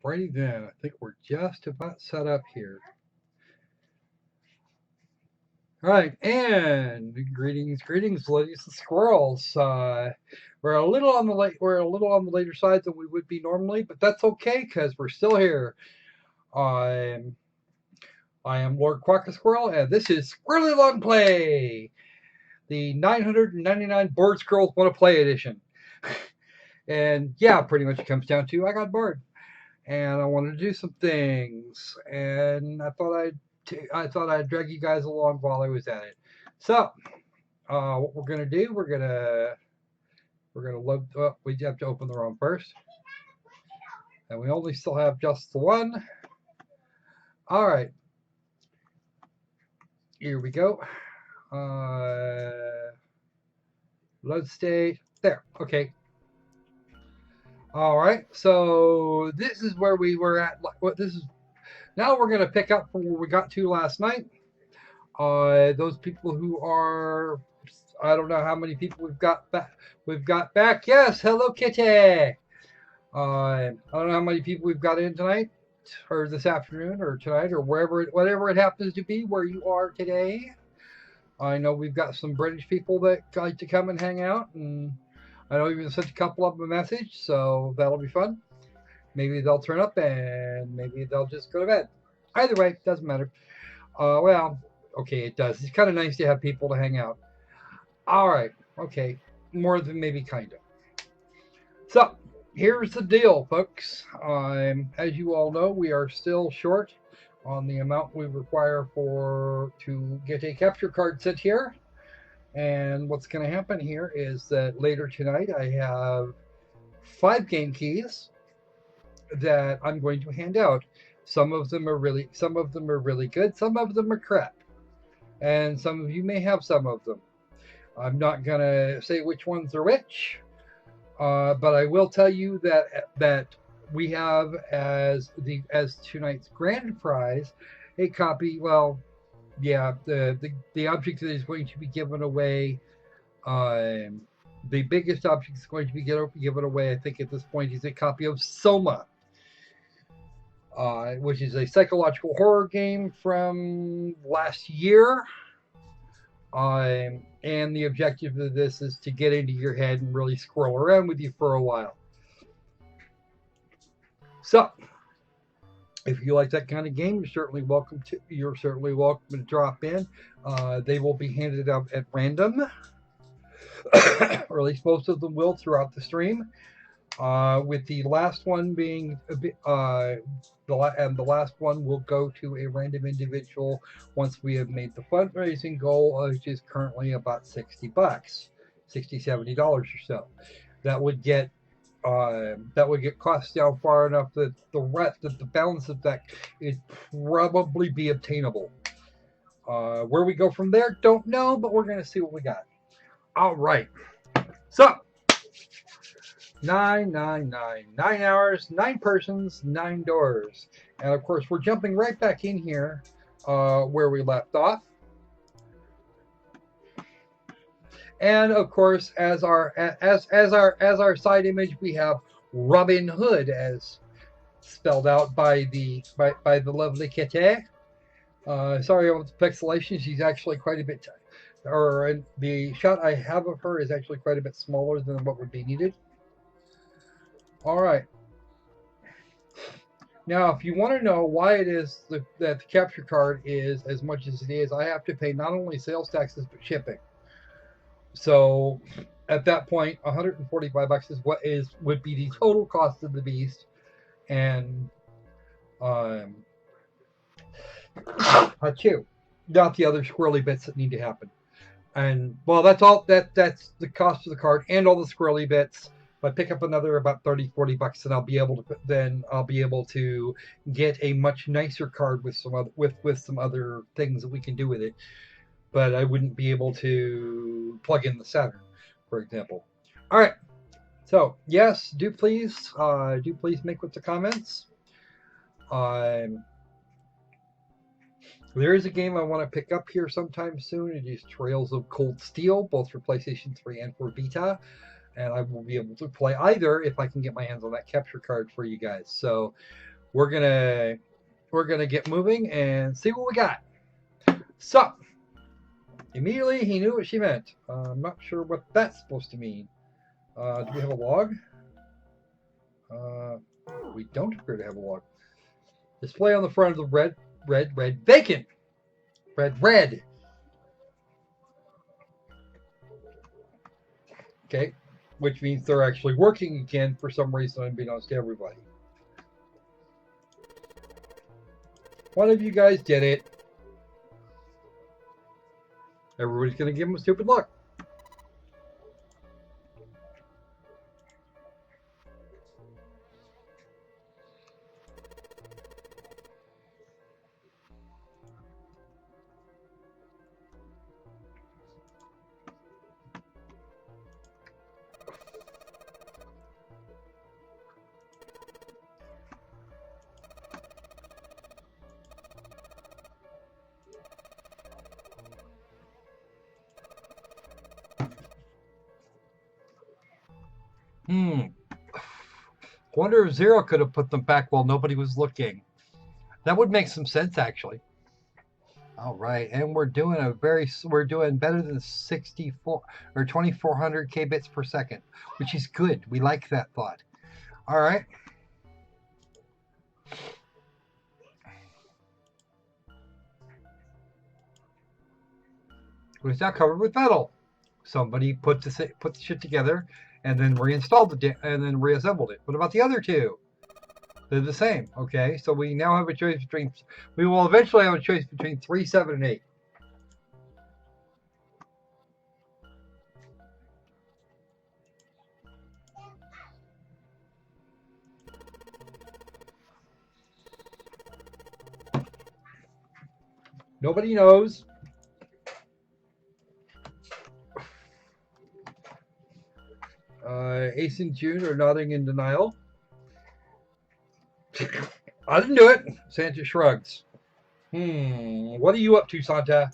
Alrighty then, I think we're just about set up here. All right, and greetings, ladies and squirrels. We're a little on the later side than we would be normally, but that's okay because we're still here. I'm I am Lord Crocosquirrel, and this is Squirrelly LongPlay, the 999 Bored Squirrels Want to Play edition. And yeah, pretty much it comes down to I got bored and I wanted to do some things, and I thought I'd drag you guys along while I was at it. So, what we're gonna do? We're gonna load. Oh, we have to open the ROM first, and we only still have just the one. All right, here we go. Load state. There. Okay. All right. So this is where we were at. What this is. Now we're gonna pick up from where we got to last night. Those people who are, I don't know how many people we've got back. Yes, hello Kitty. I don't know how many people we've got in tonight, or this afternoon, or tonight, or whatever it happens to be where you are today. I know we've got some British people that like to come and hang out, and I know even sent a couple of them a message, so that'll be fun. Maybe they'll turn up, and maybe they'll just go to bed. Either way, doesn't matter. Well, okay, it does. It's kind of nice to have people to hang out. All right, okay, more than maybe kind of. So here's the deal, folks. As you all know, we are still short on the amount we require to get a capture card sent here. And what's going to happen here is that later tonight I have 5 game keys that I'm going to hand out. Some of them are really good, some of them are crap, and some of you may have some of them. I'm not gonna say which ones are which, but I will tell you that we have as tonight's grand prize a copy. Well, yeah, the object that is going to be given away. The biggest object that's going to be given away, I think, at this point, is a copy of Soma, which is a psychological horror game from last year. And the objective of this is to get into your head and really squirrel around with you for a while. So, if you like that kind of game, you're certainly welcome to drop in. They will be handed out at random, or at least most of them will throughout the stream. With the last one being the last one will go to a random individual once we have made the fundraising goal, which is currently about $60, $70 or so. That would get costs down far enough that the balance of that is probably be obtainable. Where we go from there, don't know, but we're gonna see what we got. All right, so 9 hours, 9 persons, 9 doors. And of course, we're jumping right back in here where we left off. And of course, as our side image, we have Robin Hood, as spelled out by the lovely Kitty. Sorry about the pixelation. She's actually quite a bit, or the shot I have of her is actually quite a bit smaller than what would be needed. All right. Now, if you want to know why it is that the capture card is as much as it is, I have to pay not only sales taxes but shipping. So, at that point, $145 is would be the total cost of the beast, and achoo, not the other squirrely bits that need to happen. And well, that's all. That's the cost of the card and all the squirrely bits. If I pick up another about $30-40, and I'll be able to get a much nicer card with some other things that we can do with it. But I wouldn't be able to plug in the Saturn, for example. All right. So yes, do please make with the comments. There is a game I want to pick up here sometime soon. It is Trails of Cold Steel, both for PlayStation 3 and for Vita. and I will be able to play either if I can get my hands on that capture card for you guys. So we're gonna get moving and see what we got. So immediately he knew what she meant. I'm not sure what that's supposed to mean. Do we have a log? We don't appear to have a log. Display on the front of the red bacon. Red. Okay, which means they're actually working again for some reason, unbeknownst to everybody. One of you guys did it. Everybody's gonna give him a stupid look. Wonder if Zero could have put them back while nobody was looking. That would make some sense, actually. All right, and we're doing better than 64 or 2400 kbits per second, which is good. We like that thought. All right. It's now covered with metal. Somebody put the shit together and then reinstalled it and then reassembled it. What about the other two? They're the same. Okay, so we now have a choice between. We will eventually have a choice between 3, 7, and 8. Nobody knows. Ace and June are nodding in denial. I didn't do it. Santa shrugs. What are you up to, Santa?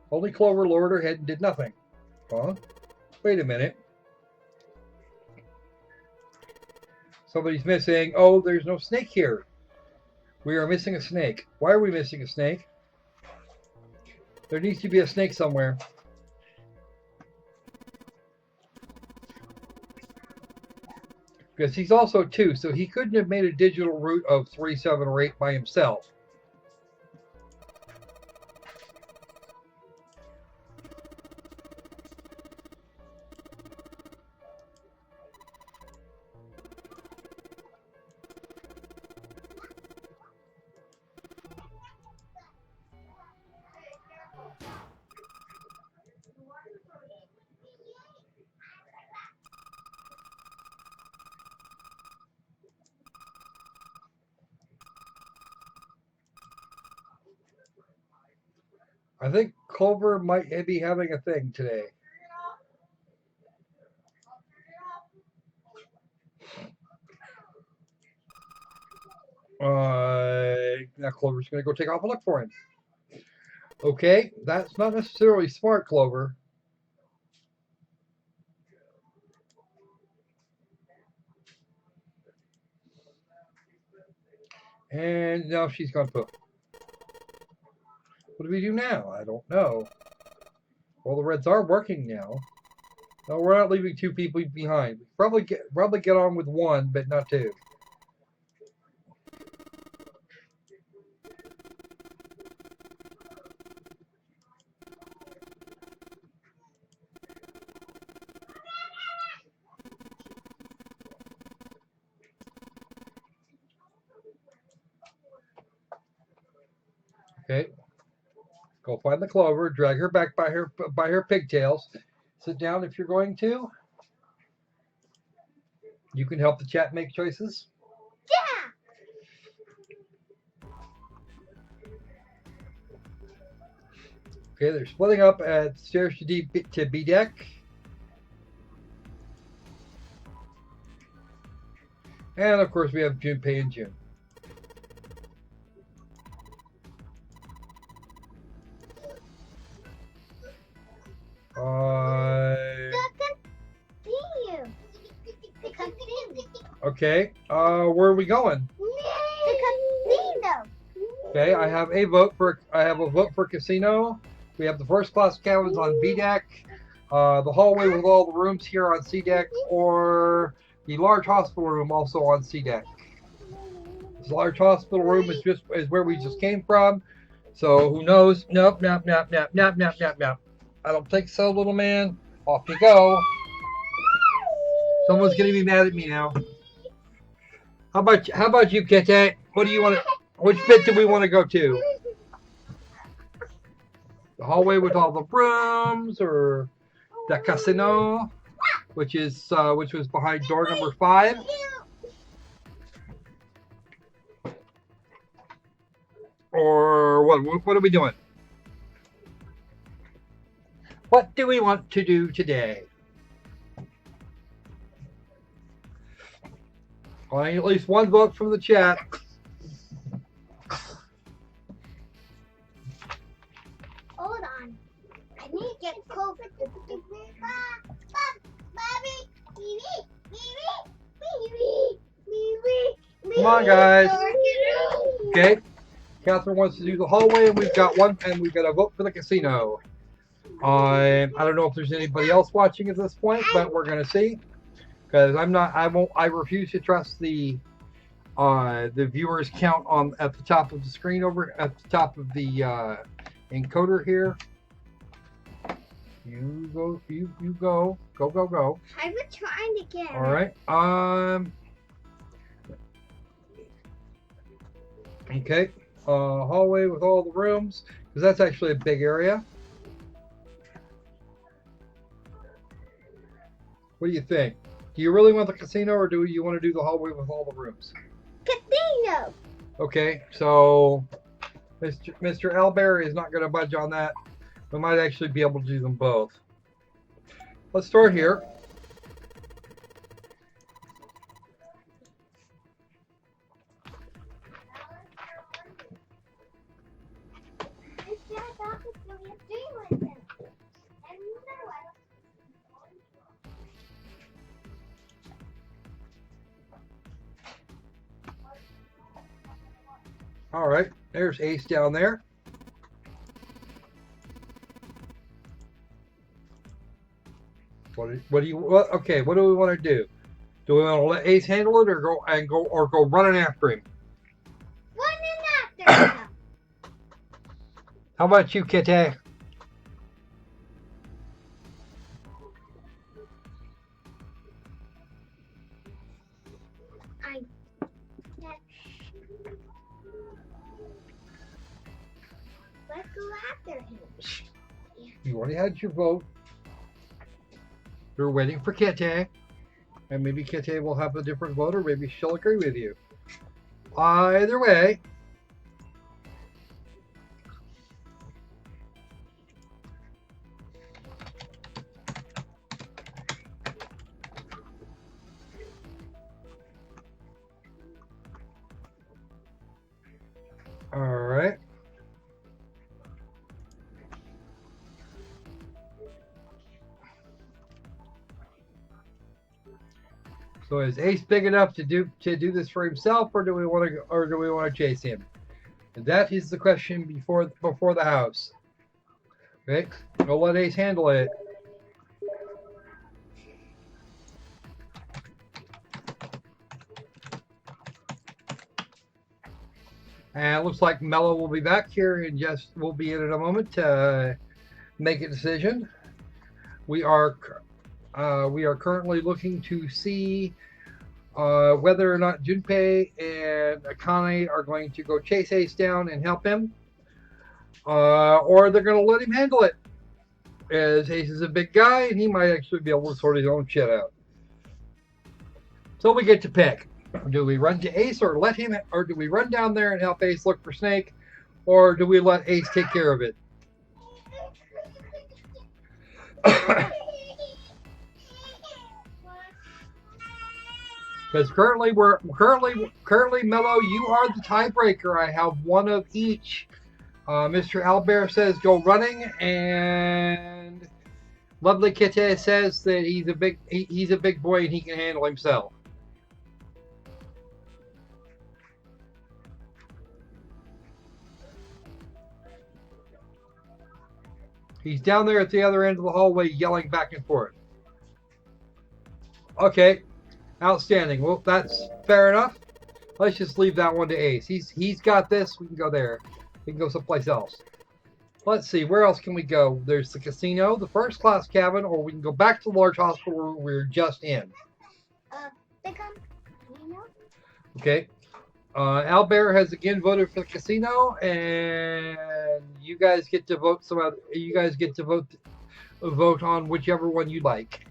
Only Clover lowered her head and did nothing. Huh? Wait a minute. Somebody's missing. Oh, there's no snake here. We are missing a snake. Why are we missing a snake? There needs to be a snake somewhere. Because he's also 2, so he couldn't have made a digital route of 3, 7, or 8 by himself. I think Clover might be having a thing today. Now Clover's going to go take off and look for him. Okay, that's not necessarily smart, Clover. And now she's gone poof. What do we do now? I don't know. Well, the Reds are working now. No, we're not leaving 2 people behind. Probably get on with 1, but not 2. Okay. Go find the Clover, drag her back by her pigtails. Sit down if you're going to. You can help the chat make choices. Yeah. Okay, they're splitting up at stairs to B deck. And of course we have Junpei and June. Okay. Where are we going? The casino. Okay, I have a vote for casino. We have the first class cabins on B deck, the hallway with all the rooms here on C deck, or the large hospital room also on C deck. This large hospital room is where we just came from. So who knows? Nope, nope, nope, nope, nope, nope, nope, nope. I don't think so, little man. Off you go. Someone's gonna be mad at me now. How about you, Kitty? What do you want to? Which bit do we want to go to? The hallway with all the rooms, or the casino, which was behind door number 5. Or what are we doing? What do we want to do today? Well, I need at least one vote from the chat. Hold on. I need to get close. Come on, guys. Okay. Catherine wants to do the hallway, and we've got a vote for the casino. I don't know if there's anybody else watching at this point, but we're gonna see. Because I refuse to trust the viewers count at the top of the screen over at the top of the encoder here. You go. Go. I've been trying to get. All right. Okay. Hallway with all the rooms, because that's actually a big area. What do you think? Do you really want the casino, or do you want to do the hallway with all the rooms? Casino. Okay, so Mr. Albert is not going to budge on that. We might actually be able to do them both. Let's start here. All right, there's Ace down there. What do we want to do? Do we want to let Ace handle it, or go running after him? Running after him. How about you, Kitty? Let's go after him. You already had your vote. You're waiting for Kitty. And maybe Kitty will have a different vote, or maybe she'll agree with you. Either way. All right. So is Ace big enough to do this for himself, or do we want to chase him? And that is the question before the house. Okay, we'll let Ace handle it. And it looks like Mello will be back here and we'll be in a moment to make a decision. We are currently looking to see whether or not Junpei and Akane are going to go chase Ace down and help him, or they're going to let him handle it, as Ace is a big guy and he might actually be able to sort his own shit out. So we get to pick. Do we run to Ace, or do we run down there and help Ace look for Snake, or do we let Ace take care of it? Because currently Mello, you are the tiebreaker. I have one of each. Mr. Albert says go running, and Lovely Kitty says that he's a big boy and he can handle himself. He's down there at the other end of the hallway yelling back and forth. Okay, outstanding. Well, that's fair enough. Let's just leave that one to Ace. He's got this. We can go there. We can go someplace else. Let's see, where else can we go? There's the casino, the first class cabin, or we can go back to the large hospital room we're just in. Okay. Albert has again voted for the casino, and you guys get to vote. You guys get to vote on whichever one you like.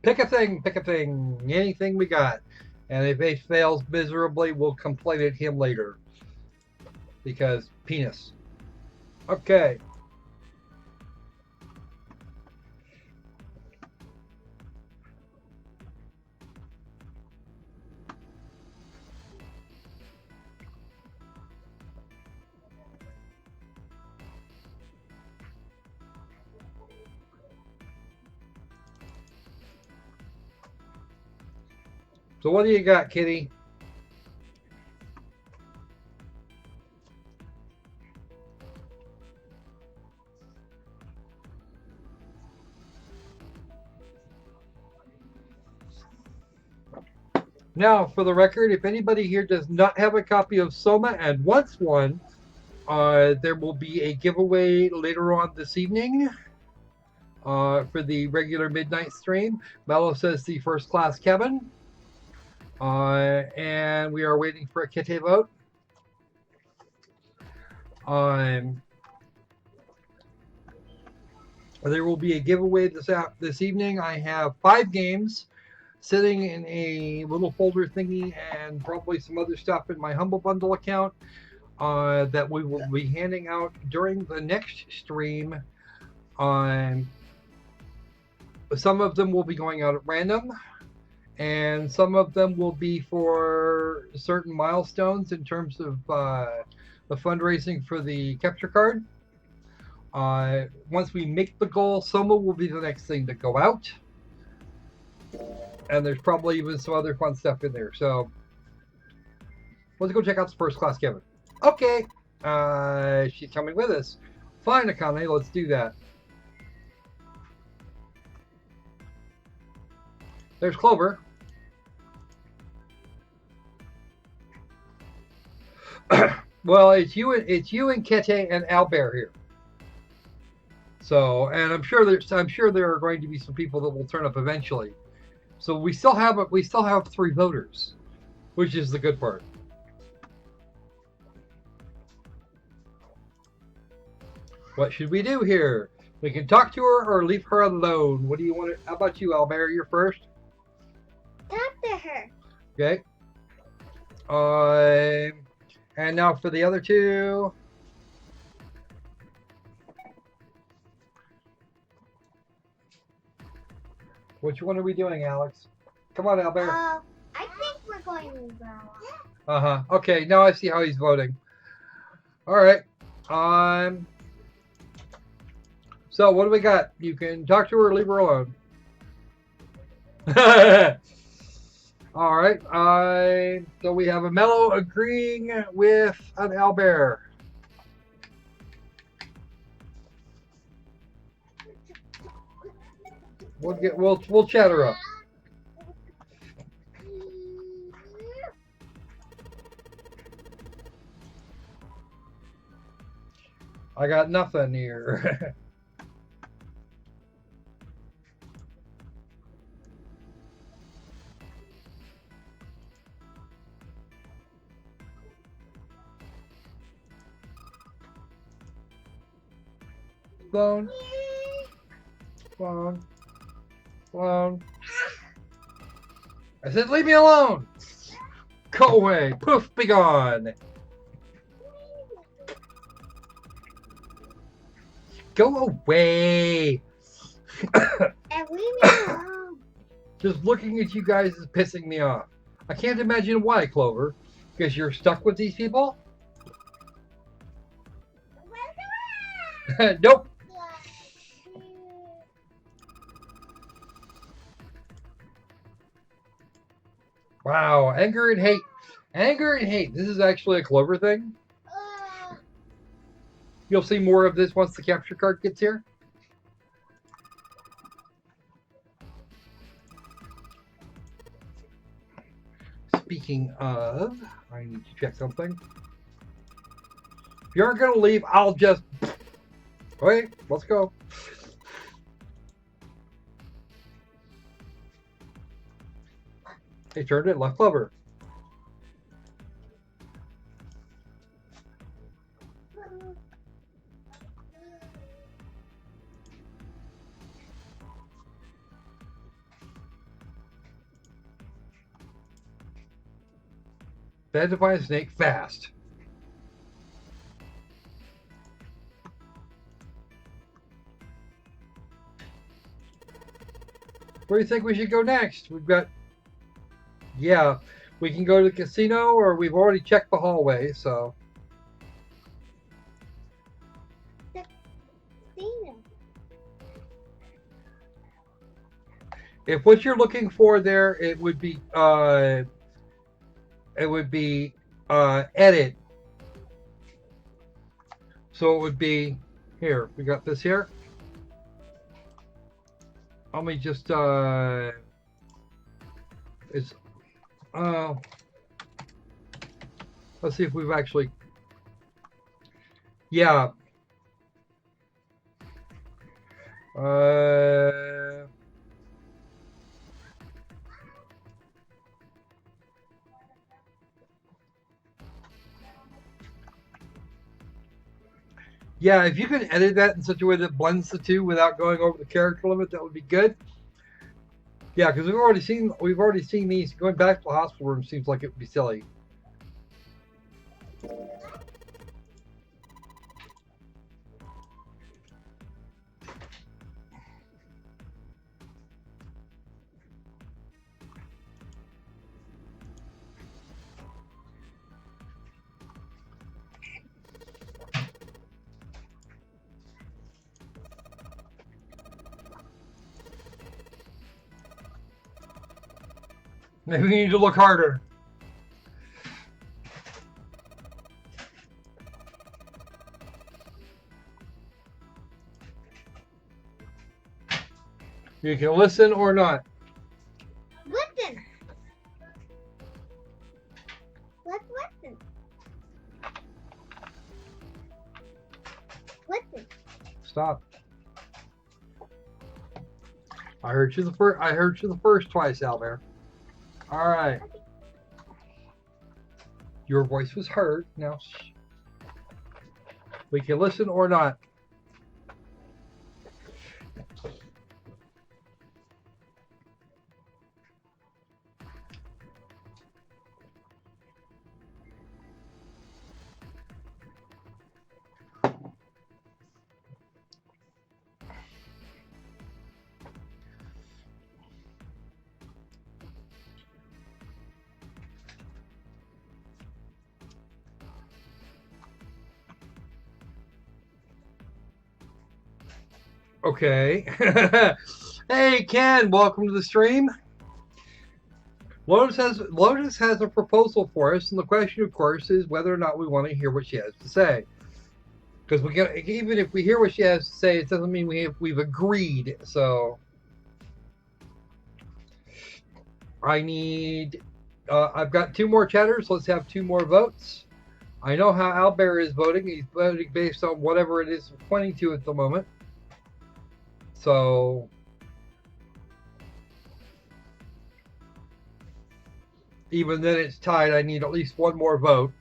Pick a thing, anything we got. And if it fails miserably, we'll complain at him later. Because penis. Okay. So what do you got, Kitty? Now, for the record, if anybody here does not have a copy of Soma and wants one, there will be a giveaway later on this evening for the regular midnight stream. Mello says the first class cabin. And we are waiting for a Kite vote. There will be a giveaway this evening. I have 5 games sitting in a little folder thingy and probably some other stuff in my Humble Bundle account that we will be handing out during the next stream. Some of them will be going out at random, and some of them will be for certain milestones in terms of the fundraising for the capture card. Once we make the goal, Soma will be the next thing to go out. And there's probably even some other fun stuff in there. So let's go check out the first class cabin. Okay. She's coming with us. Fine, Akane, let's do that. There's Clover. Well, it's you and Kete and Albert here. So, and I'm sure there are going to be some people that will turn up eventually. So we still have 3 voters, which is the good part. What should we do here? We can talk to her or leave her alone. What do you want to? How about you, Albert? You're first. Talk to her. Okay. And now for the other 2. Which one are we doing, Alex? Come on, Albert. I think we're going to go. Uh-huh. Okay, now I see how he's voting. All right. So what do we got? You can talk to her or leave her alone. All right. So we have a Mello agreeing with an Albert. We'll chat her up. I got nothing here. Phone. Phone. Phone. I said, leave me alone. Go away. Poof, be gone. Go away. And leave me alone. Just looking at you guys is pissing me off. I can't imagine why, Clover. Because you're stuck with these people? Nope. Wow, anger and hate. Anger and hate. This is actually a clever thing. You'll see more of this once the capture card gets here. Speaking of, I need to check something. If you aren't going to leave, I'll just... Okay, let's go. They turned it left clover. Bad to find a snake fast. Where do you think we should go next? We've got... Yeah, we can go to the casino, or we've already checked the hallway, so... If what you're looking for there, it would be edit. So it would be here. We got this here. Let me just it's let's see if we've actually, yeah. Yeah, if you can edit that in such a way that blends the two without going over the character limit, that would be good. Yeah, because we've already seen these. Going back to the hospital room seems like it would be silly. Maybe we need to look harder. You can listen or not. Listen. Let's listen. Listen. Stop. I heard you the first twice, Albert. All right. Your voice was heard. Now, we can listen or not. Okay. Hey, Ken, welcome to the stream. Lotus has a proposal for us, and the question, of course, is whether or not we want to hear what she has to say. Because even if we hear what she has to say, it doesn't mean we've agreed. So I need. I've got 2 more chatters. Let's have 2 more votes. I know how Albert is voting. He's voting based on whatever it is pointing to at the moment. So even then it's tied. I need at least 1 more vote.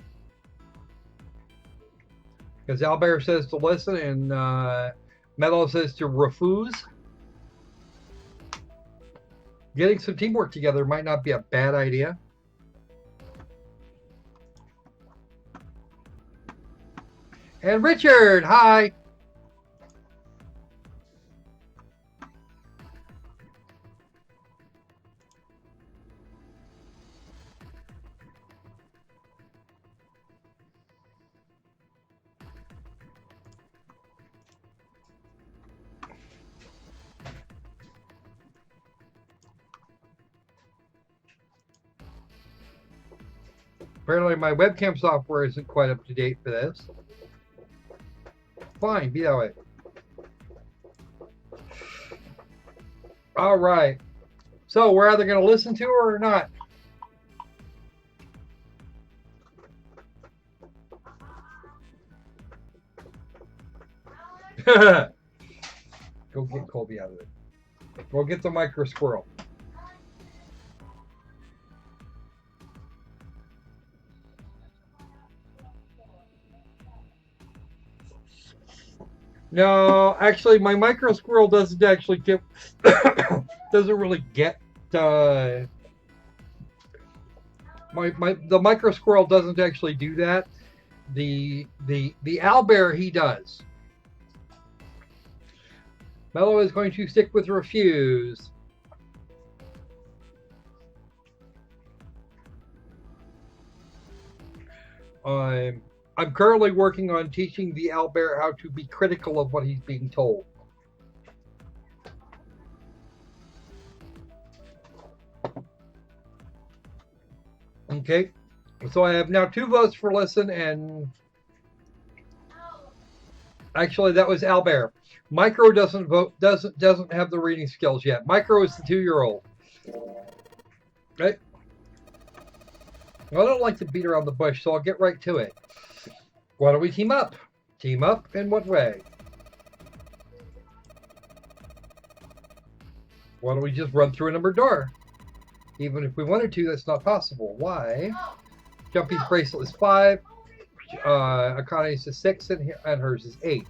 Because Albert says to listen and Meadow says to refuse. Getting some teamwork together might not be a bad idea. And Richard, hi. Apparently my webcam software isn't quite up to date for this. Fine, be that way. All right. So we're either going to listen to her or not. Go get Colby out of it. Go get the micro squirrel. No, actually, my micro squirrel doesn't actually get doesn't really get the micro squirrel doesn't actually do that. The owlbear, he does. Mellow is going to stick with refuse. I'm currently working on teaching the owlbear how to be critical of what he's being told. Okay, so I have now 2 votes for listen, and actually that was owlbear. Micro doesn't have the reading skills yet. Micro is the 2-year-old. Right? Well, I don't like to beat around the bush, so I'll get right to it. Why don't we team up? Team up in what way? Why don't we just run through a numbered door? Even if we wanted to, that's not possible. Why? Jumpy's bracelet is 5. Akane's is 6, and hers is 8.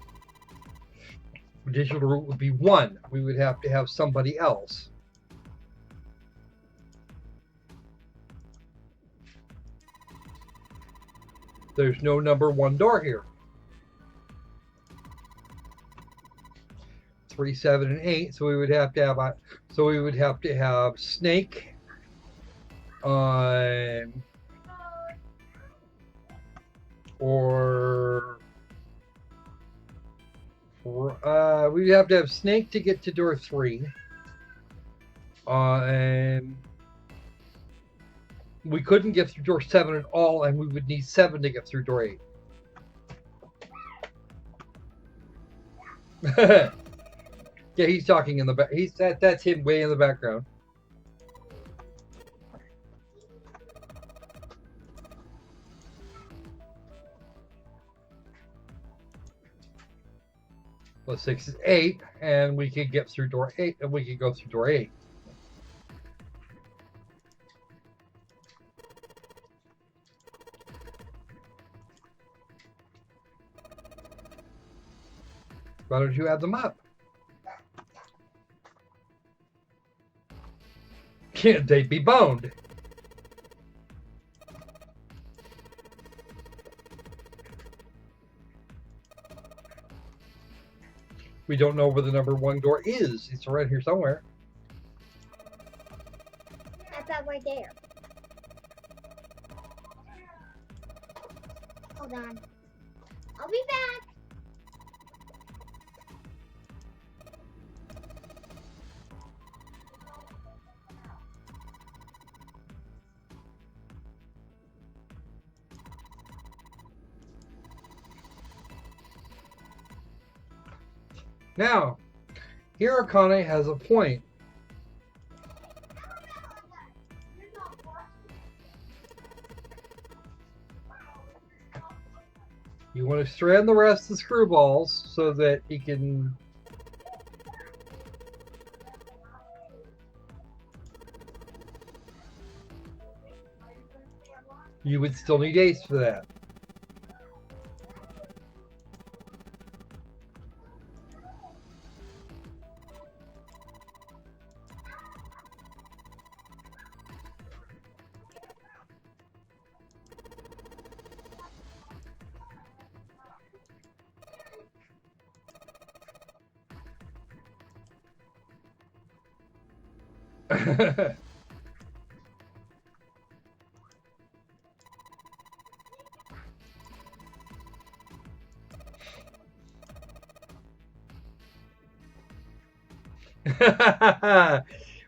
Digital route would be 1. We would have to have somebody else. There's no number 1 door here. 3, 7, and 8. So we would have to have Snake. We'd have to have Snake to get to door 3. And we couldn't get through door 7 at all, and we would need 7 to get through door 8. Yeah, he's talking in the back. That's him way in the background. Well, 6 is 8, and we could get through door 8, and we could go through door 8. Why don't you add them up? Can't they be boned? We don't know where the number 1 door is. It's right here somewhere. I thought right there. Hold on. I'll be back. Now, here Akane has a point. You want to strand the rest of the screwballs so that he can... You would still need Ace for that.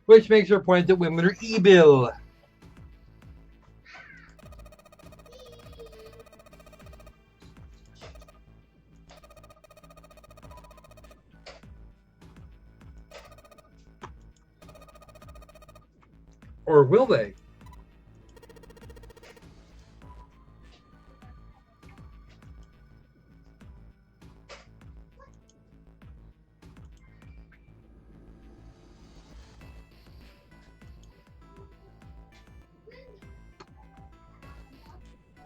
Which makes her point that women are evil. Or will they?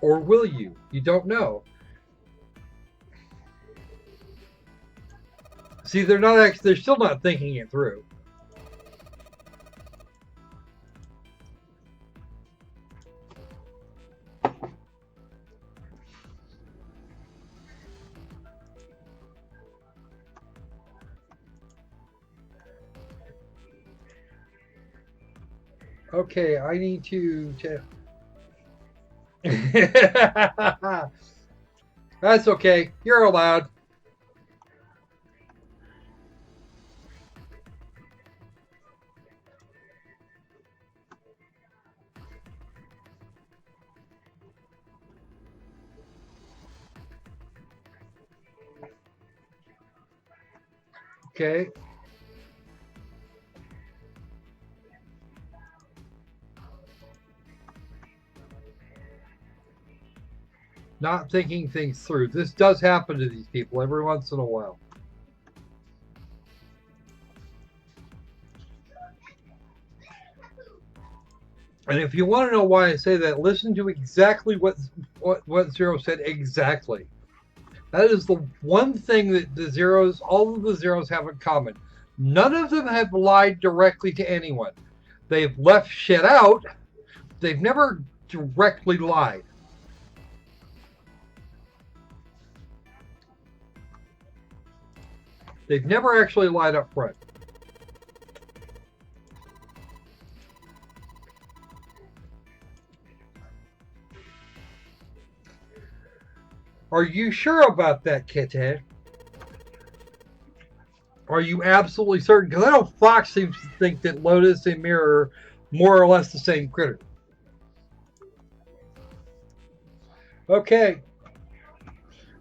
Or will you? You don't know. See, they're not actually, they're still not thinking it through. Okay, I need to. That's okay. You're allowed. Okay. Not thinking things through. This does happen to these people every once in a while. And if you want to know why I say that, listen to exactly what Zero said exactly. That is the one thing that the Zeros, all of the Zeros have in common. None of them have lied directly to anyone. They've left shit out. They've never directly lied. They've never actually lied up front. Are you sure about that, kitten? Are you absolutely certain? Because I know Fox seems to think that Lotus and Mirror are more or less the same critter. Okay.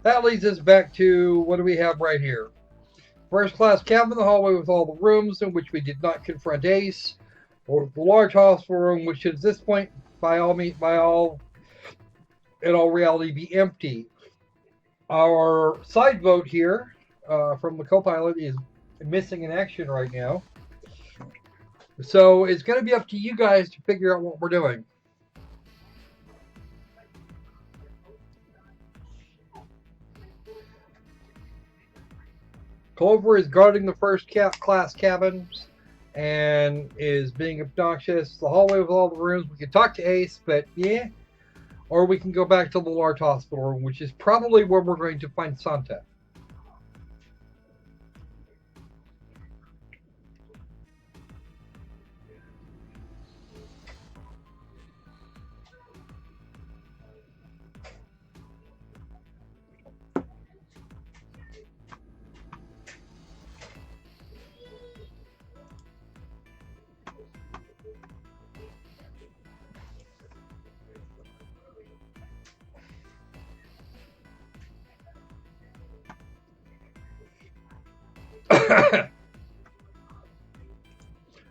That leads us back to what do we have right here? First class cabin in the hallway with all the rooms in which we did not confront Ace, or the large hospital room, which at this point, in all reality, be empty. Our side vote here from the co-pilot is missing in action right now. So it's going to be up to you guys to figure out what we're doing. Clover is guarding the first class cabins and is being obnoxious. The hallway with all the rooms. We can talk to Ace, but yeah. Or we can go back to the large hospital room, which is probably where we're going to find Santa.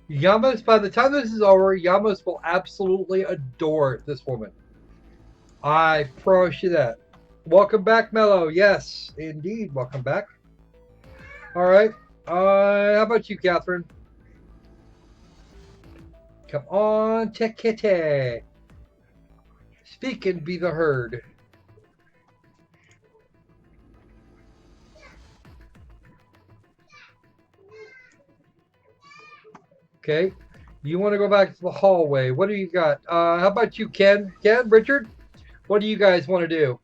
Yamas, by the time this is over, Yamas will absolutely adore this woman. I promise you that. Welcome back, Mello. Yes, indeed. Welcome back. All right. How about you, Catherine? Come on, Tekete. Speak and be the heard. Okay. You want to go back to the hallway. What do you got? How about you, Ken? Ken, Richard? What do you guys want to do?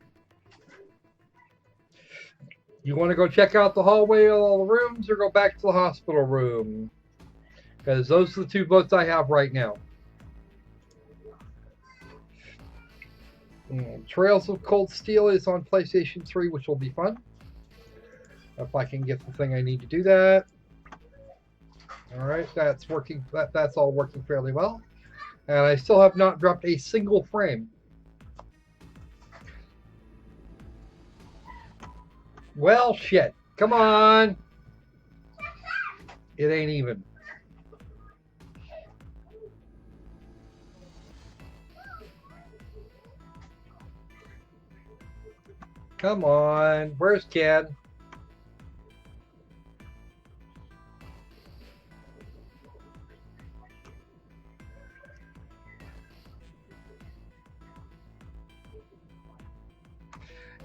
You want to go check out the hallway, all the rooms, or go back to the hospital room? Because those are the two votes I have right now. Trails of Cold Steel is on PlayStation 3, which will be fun. If I can get the thing I need to do that. All right, that's working. That's all working fairly well. And I still have not dropped a single frame. Well, shit. Come on. It ain't even. Come on. Where's Ken?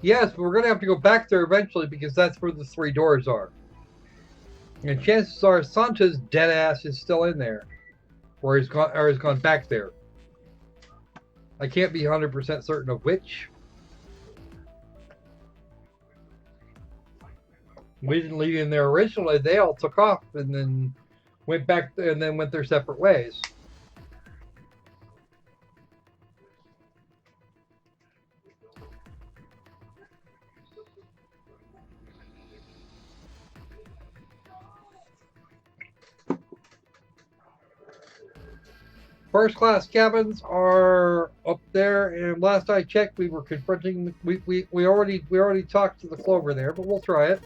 Yes, but we're going to have to go back there eventually because that's where the 3 doors are. And chances are Santa's dead ass is still in there. Or he's gone back there. I can't be 100% certain of which. We didn't leave him there originally. They all took off and then went back and then went their separate ways. First class cabins are up there, and last I checked, we were confronting. We already talked to the Clover there, but we'll try it.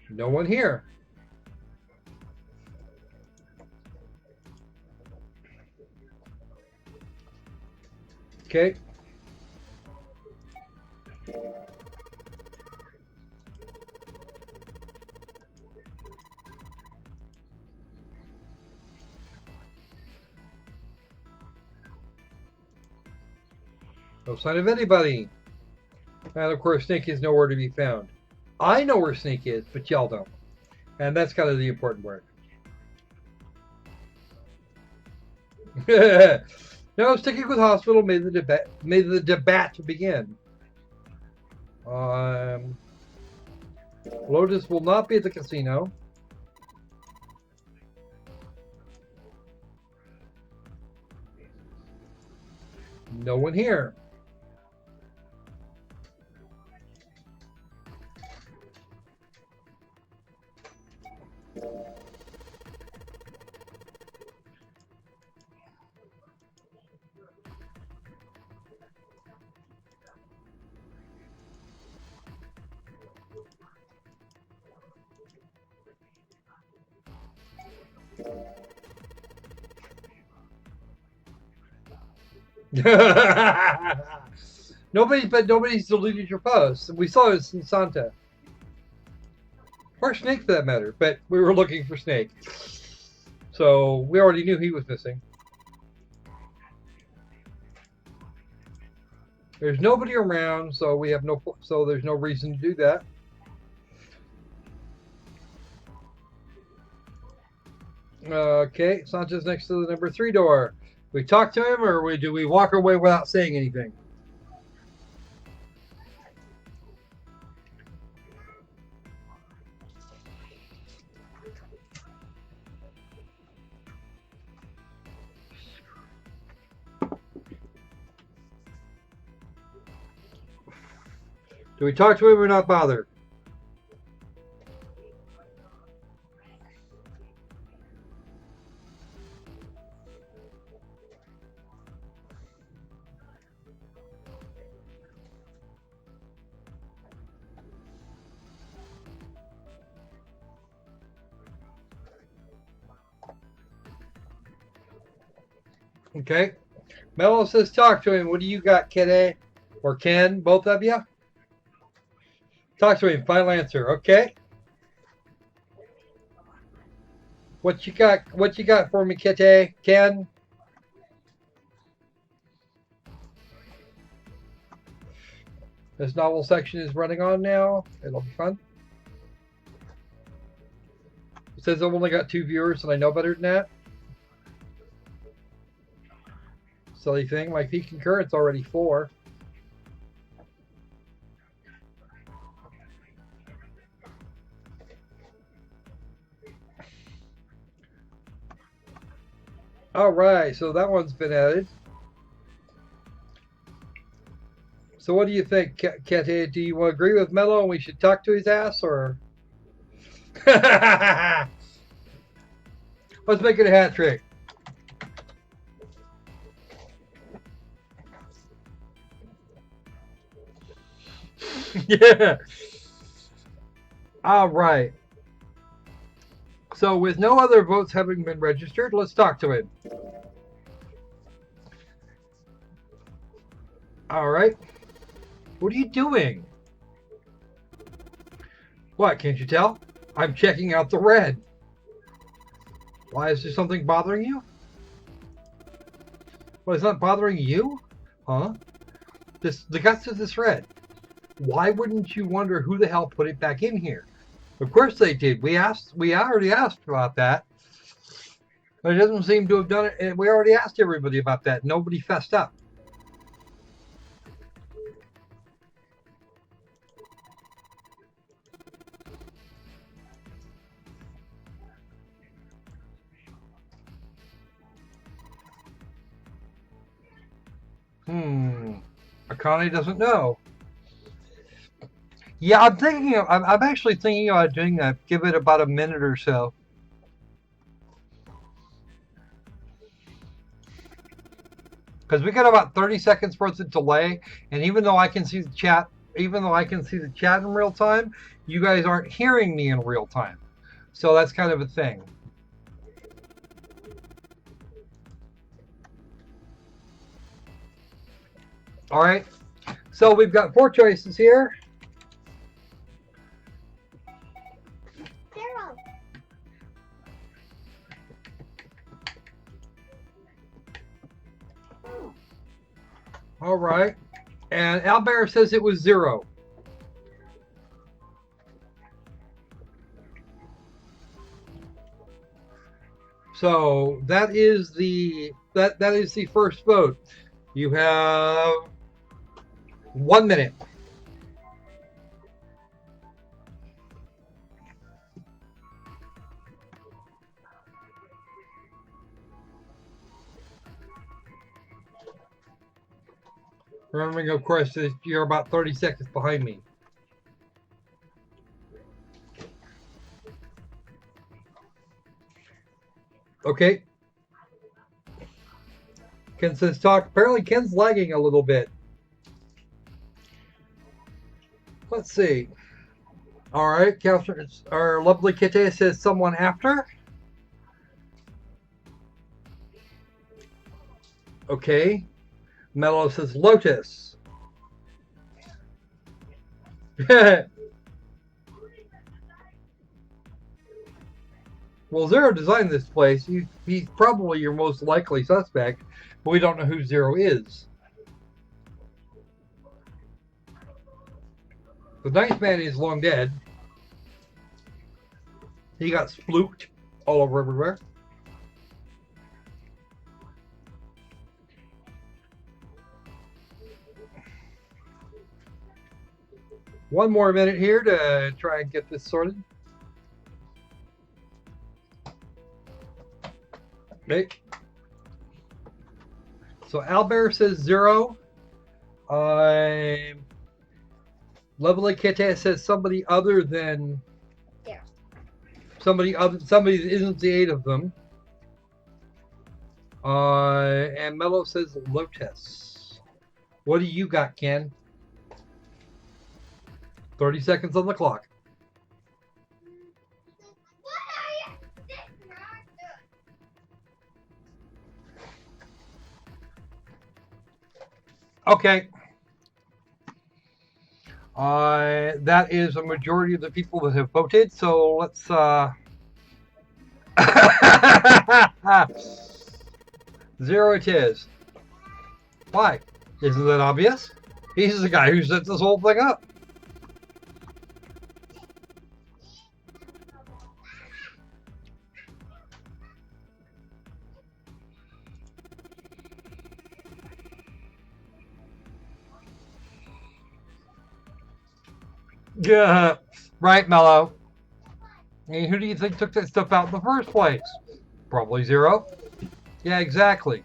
No one here. Okay. No sign of anybody. And of course, Snake is nowhere to be found. I know where Snake is, but y'all don't. And that's kind of the important part. No, sticking with hospital made the debate begin. Lotus will not be at the casino. No one here. Nobody's deleted your post. We saw it in Santa. Or Snake for that matter, but we were looking for Snake. So we already knew he was missing. There's nobody around, so there's no reason to do that. Okay, Santa's next to the number 3 door. We talk to him, or do we walk away without saying anything? Do we talk to him or not bother? Okay. Mello says talk to him. What do you got, Kitty? Or Ken? Both of you? Talk to him. Final answer. Okay. What you got? What you got for me, Kitty? Ken? This novel section is running on now. It'll be fun. It says I've only got 2 viewers, and I know better than that. Silly thing. My peak concurrent's already 4. All right, so that one's been added. So what do you think, Kete? Do you agree with Mello and we should talk to his ass, or? Let's make it a hat trick. Yeah. All right. So with no other votes having been registered, let's talk to him. All right. What are you doing? What, can't you tell? I'm checking out the red. Why, is there something bothering you? What, is that bothering you? Huh? The guts of this red. Why wouldn't you wonder who the hell put it back in here? Of course they did. We already asked about that. But it doesn't seem to have done it. And we already asked everybody about that. Nobody fessed up. Akane doesn't know. Yeah, I'm actually thinking about doing that. Give it about a minute or so. Because we got about 30 seconds worth of delay, and even though I can see the chat, in real time, you guys aren't hearing me in real time. So that's kind of a thing. All right. So we've got 4 choices here. Zero. All right. And Albert says it was 0. So that is the first vote. You have 1 minute. Remembering, of course, that you're about 30 seconds behind me. Okay. Ken says talk. Apparently Ken's lagging a little bit. Let's see. All right, Counselor, our lovely Kitty says someone after. Okay. Mello says Lotus. Well, Zero designed this place. He's probably your most likely suspect, but we don't know who Zero is. The ninth man is long dead. He got splooked all over everywhere. One more minute here to try and get this sorted. Okay. So Albert says 0. Lovely Kitty says somebody other than somebody that isn't the 8 of them. And Mello says Lotus. What do you got, Ken? 30 seconds on the clock. Okay. That is a majority of the people that have voted, so let's 0 it is. Why? Isn't that obvious? He's the guy who set this whole thing up. Yeah, right, Mello. I mean, who do you think took that stuff out in the first place? Probably 0. Yeah, exactly.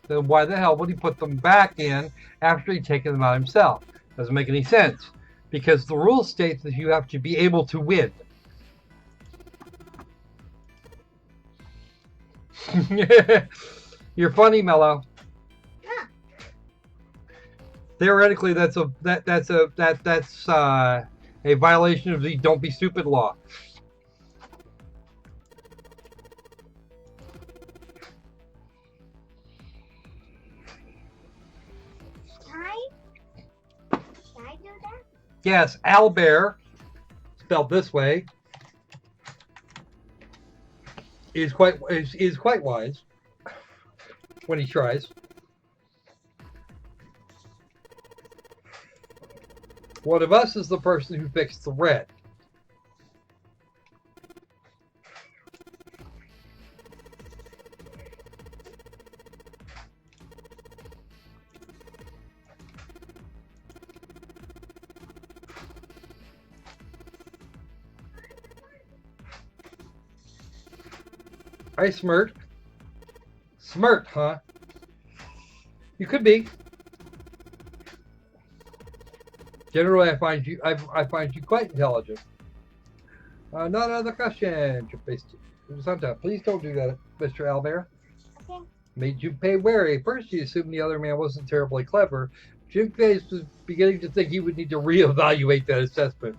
Then why the hell would he put them back in after he'd taken them out himself? Doesn't make any sense. Because the rule states that you have to be able to win. You're funny, Mello. Yeah. Theoretically, that's a violation of the "Don't be stupid" law. Yes, Albert, spelled this way, is quite wise when he tries. One of us is the person who fixed the red. I smirked. Smirked, huh? You could be. Generally, I find you quite intelligent. Not another question. Santa, please don't do that, Mr. Albert. Okay. Made Junpei wary. First, he assumed the other man wasn't terribly clever. Junpei was beginning to think he would need to reevaluate that assessment.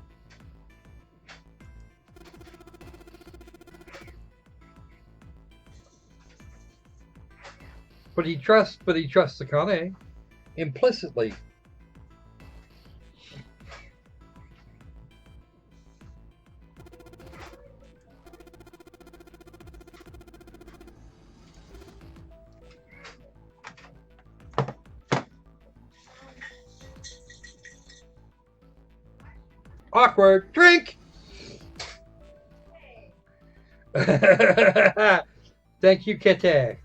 But he trusts Sakane implicitly. Awkward. Drink! Thank you, Kete.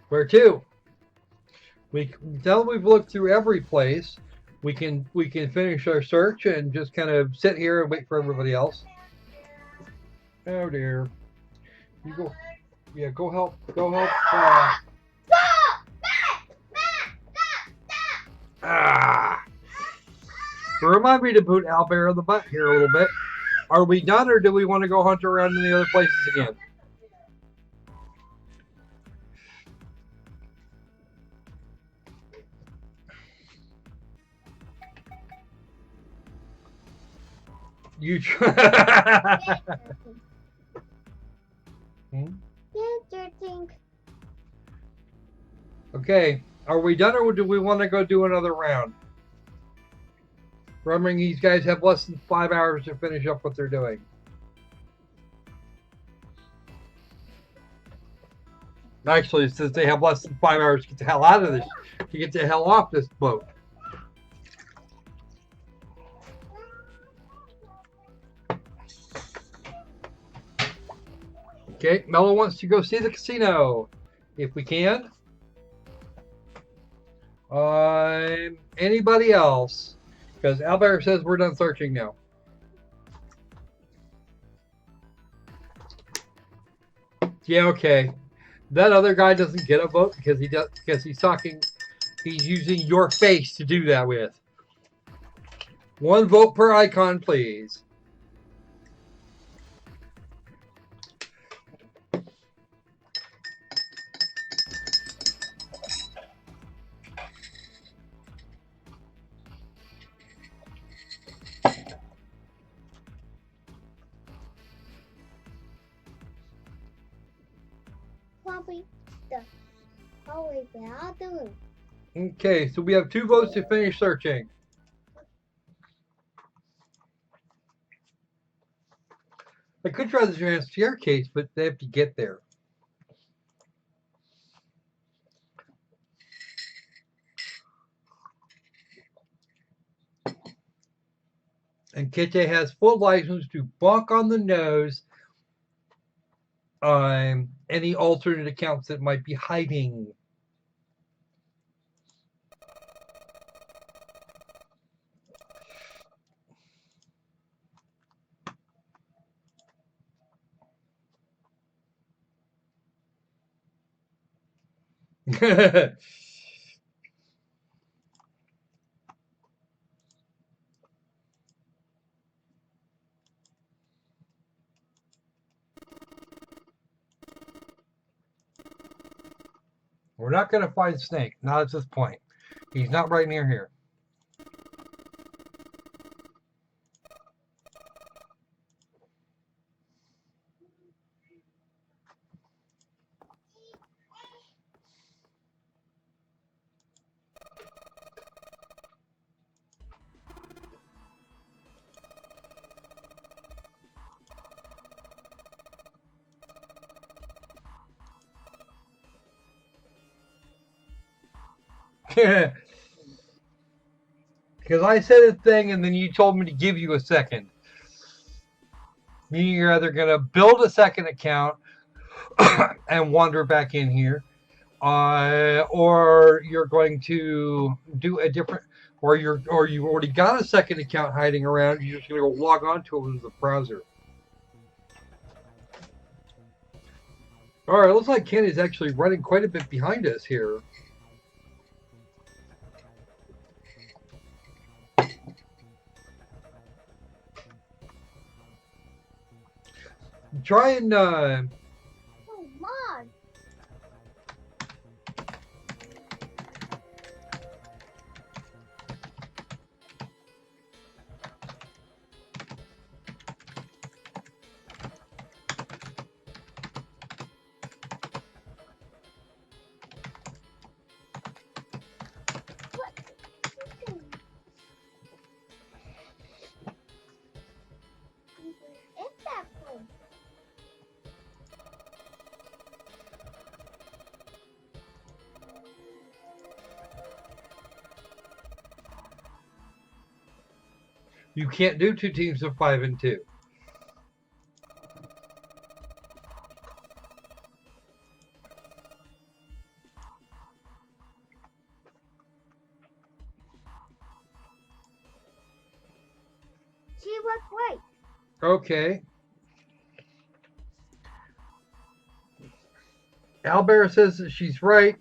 Where to? Now that we've looked through every place, we can finish our search and just kind of sit here and wait for everybody else. Oh dear. You go. Yeah, go help. Go help. Remind me to put Albert on the butt here a little bit. Are we done, or do we want to go hunt around in the other places again? You try. Okay, are we done, or do we want to go do another round? Remembering these guys have less than 5 hours to finish up what they're doing. Actually, since they have less than 5 hours to get the hell out of this, to get the hell off this boat. Okay, Mello wants to go see the casino, if we can. Anybody else? Because Albert says we're done searching now. Yeah, okay. That other guy doesn't get a vote because he's using your face to do that with. 1 vote per icon, please. Okay, so we have 2 votes to finish searching. I could try the grand staircase, but they have to get there. And Kete has full license to bonk on the nose on any alternate accounts that might be hiding. We're not going to find Snake, not at this point. He's not right near here. Because I said a thing and then you told me to give you a second. Meaning you're either going to build a second account and wander back in here, or you're going to do a different, or you've already got a second account hiding around. You're just going to go log on to it with the browser. All right, looks like Ken is actually running quite a bit behind us here. Try and Oh, Mom. It's that phone. you can't do two teams of 5 and 2. She was right. Okay. Albert says that she's right.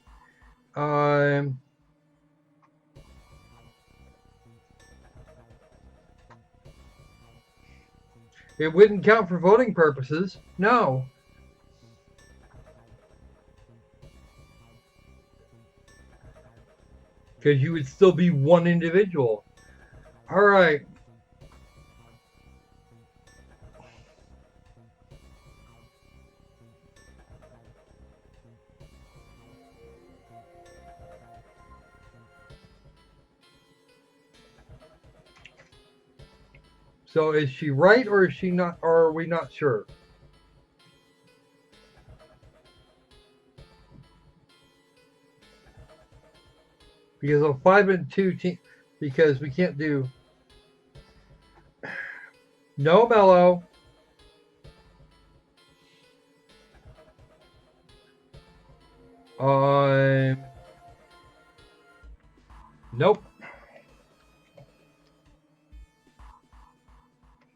It wouldn't count for voting purposes. No. Because you would still be one individual. All right. So is she right or is she not, or are we not sure? Because of 5 and 2 team, because we can't do no mellow. Nope.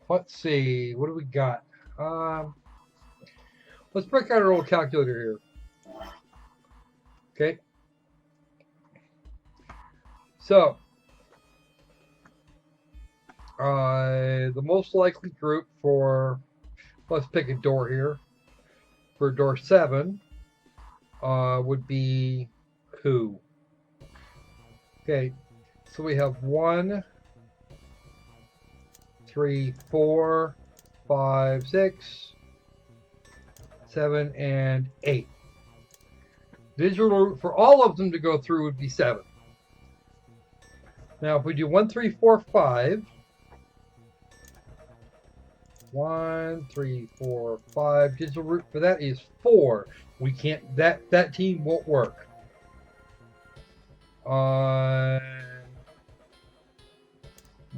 Let's see. What do we got? Let's break out our old calculator here. Okay. So, the most likely group for, let's pick a door here. For door 7, would be who? Okay. So we have 1, 3, 4, 5, 6, 7, and 8. Digital route for all of them to go through would be 7. Now, if we do 1, 3, 4, 5, 1, 3, 4, 5, digital route for that is 4. We can't, that team won't work.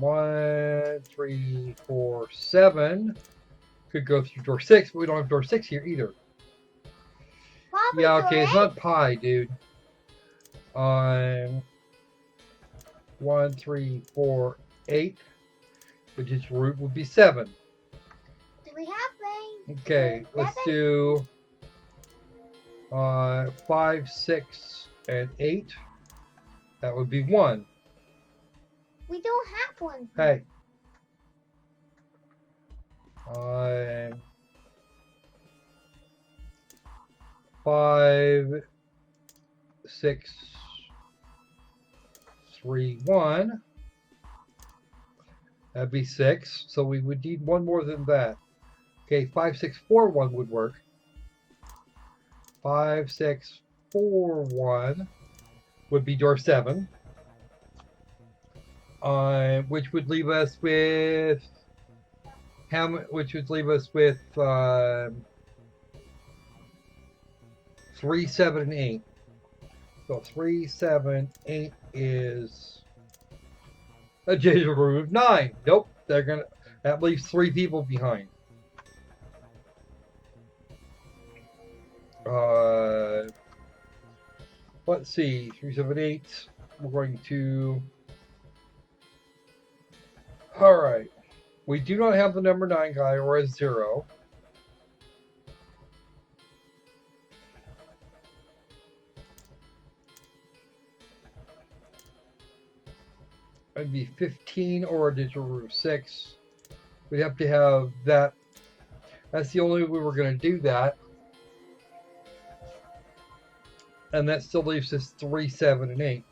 1, 3, 4, 7 could go through door 6, but we don't have door 6 here either. Probably Yeah, okay, it's correct. not pi, dude. 1, 3, 4, 8. Which its root would be 7. Do we have rain? Okay, let's do 5, 6, and 8. That would be 1. We don't have one. Hey. 5, 6, 3, 1. That'd be 6. So we would need one more than that. Okay, 5, 6, 4, 1 would work. 5, 6, 4, 1 would be door 7. Which would leave us with which would leave us with 3, 7, and 8. So 3, 7, 8 is a digital room of 9. Nope, they're gonna. That leaves 3 people behind. Let's see, 3, 7, 8. We're going to. All right. We do not have the number 9 guy or a 0. It'd be 15 or a digital root of 6. We'd have to have that. That's the only way we're going to do that. And that still leaves us 3, 7, and 8.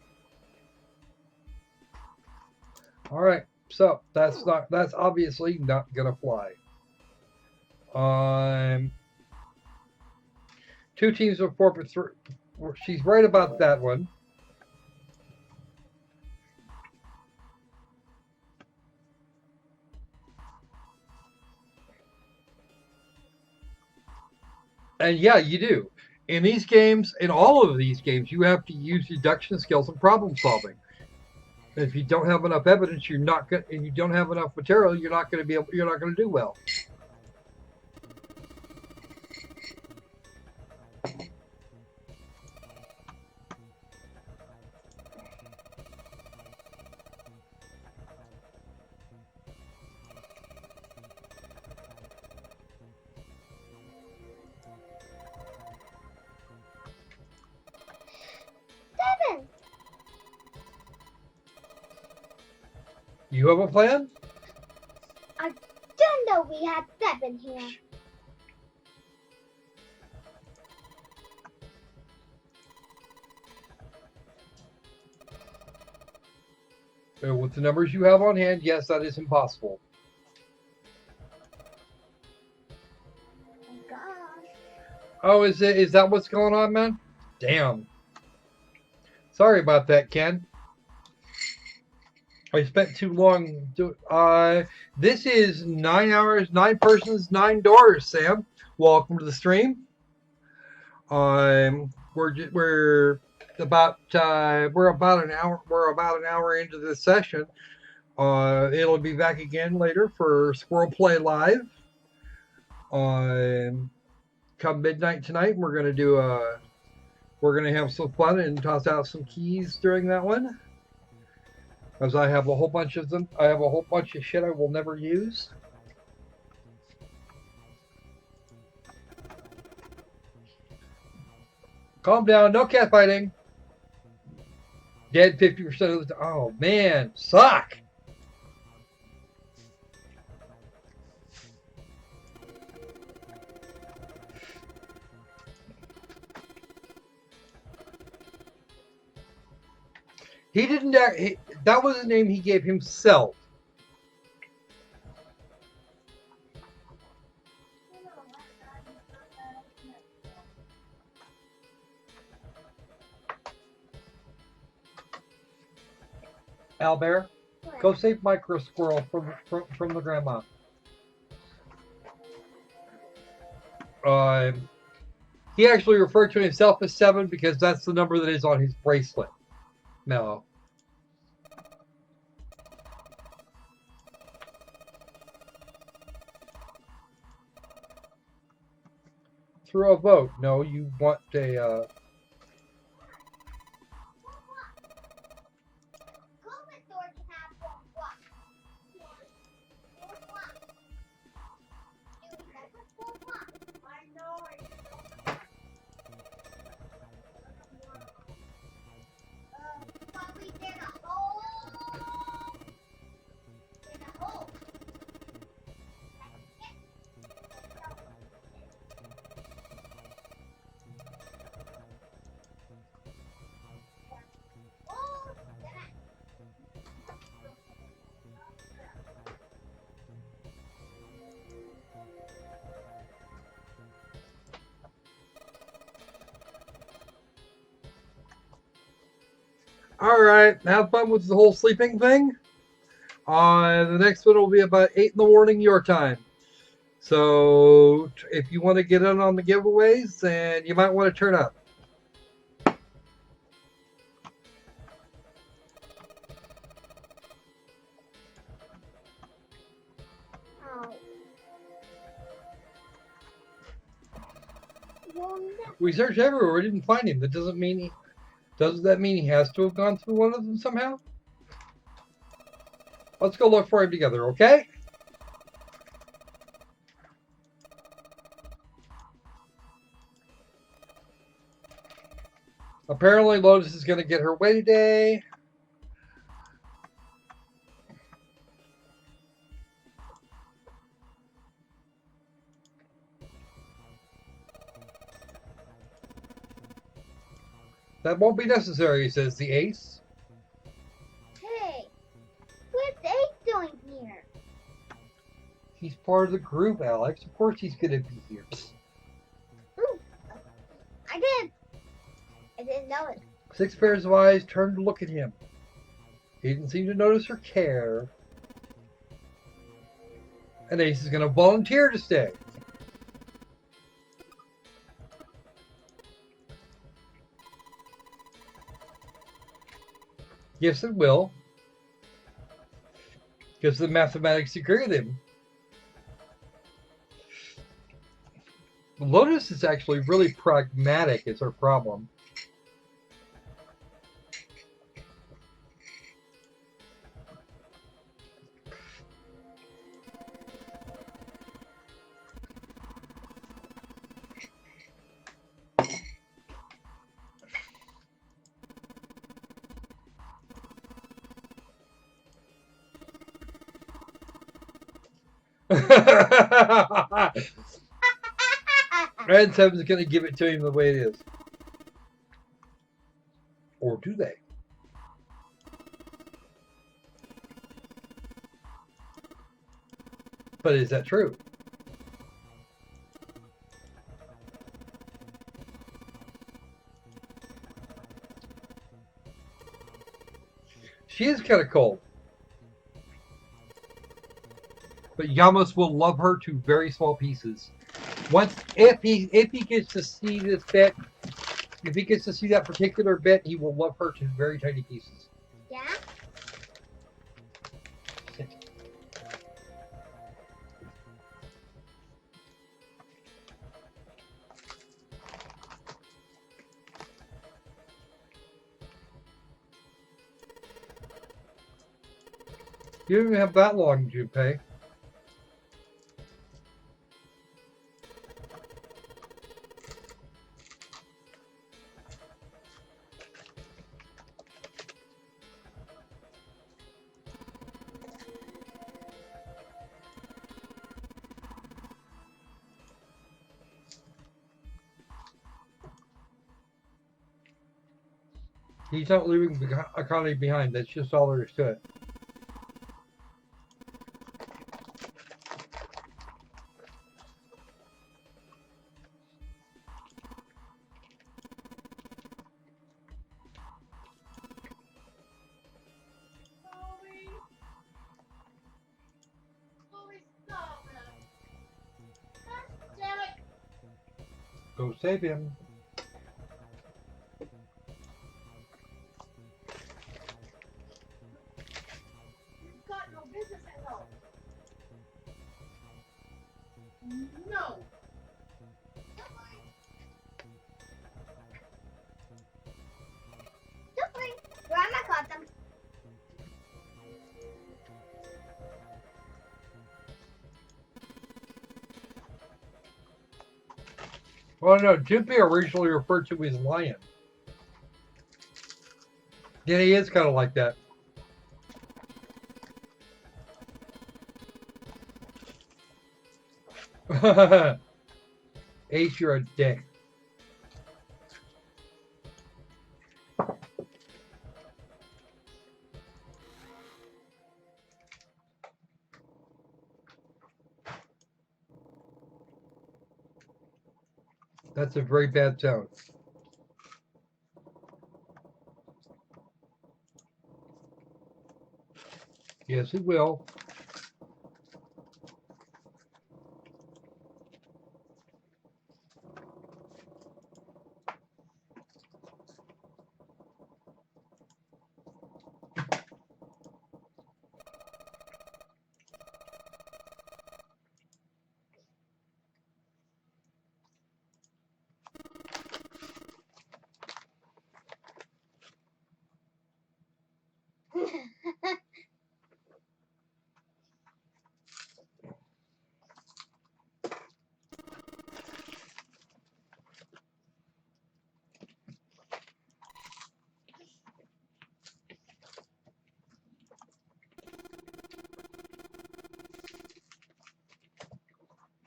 All right. So that's obviously not going to fly. 2 teams of 4 but 3. She's right about that one. And yeah, you do. In these games, in all of these games, you have to use deduction skills and problem solving. If you don't have enough evidence, you're not going, and you don't have enough material, you're not going to do well. You have a plan? I didn't know we had 7 here. With the numbers you have on hand, yes, that is impossible. Oh gosh. Oh, is that what's going on, man? Damn. Sorry about that, Ken. I spent too long. This is 9 hours, 9 persons, 9 doors. Sam, welcome to the stream. We're about an hour. We're about an hour into this session. It'll be back again later for Squirrel Play Live. Come midnight tonight, we're gonna have some fun and toss out some keys during that one. As I have a whole bunch of them. I have a whole bunch of shit I will never use. Calm down, no cat fighting. Dead 50% of the time. Oh man, suck. He didn't. That was the name he gave himself. Albert, go save Micro Squirrel from the grandma. He actually referred to himself as 7 because that's the number that is on his bracelet. No. Through a vote. No, you want a. All right, have fun with the whole sleeping thing. The next one will be about 8 in the morning your time. So if you want to get in on the giveaways, then you might want to turn up. Well, no. We searched everywhere. We didn't find him. That doesn't mean he. Doesn't that mean he has to have gone through one of them somehow? Let's go look for him together, okay? Apparently, Lotus is going to get her way today. That won't be necessary, says the ace. Hey, what's Ace doing here? He's part of the group, Alex. Of course he's going to be here. Ooh, I didn't know it. 6 pairs of eyes turned to look at him. He didn't seem to notice or care. And Ace is going to volunteer to stay. Yes, it will. Because the mathematics agree with him. Lotus is actually really pragmatic, is her problem. And Seven's going to give it to him the way it is. Or do they? But is that true? She is kind of cold. But Yamos will love her to very small pieces. If he gets to see this bit, if he gets to see that particular bit, he will love her to very tiny pieces. Yeah? You don't even have that long, Junpei. He's not leaving Akane behind. That's just all there is to it. Go save him. You've got no business at home. No. Don't worry. Grandma caught them. Well, no, Junpei originally referred to as lion. Yeah, he is kind of like that. Ace, you're a dick. That's a very bad sound. Yes, it will.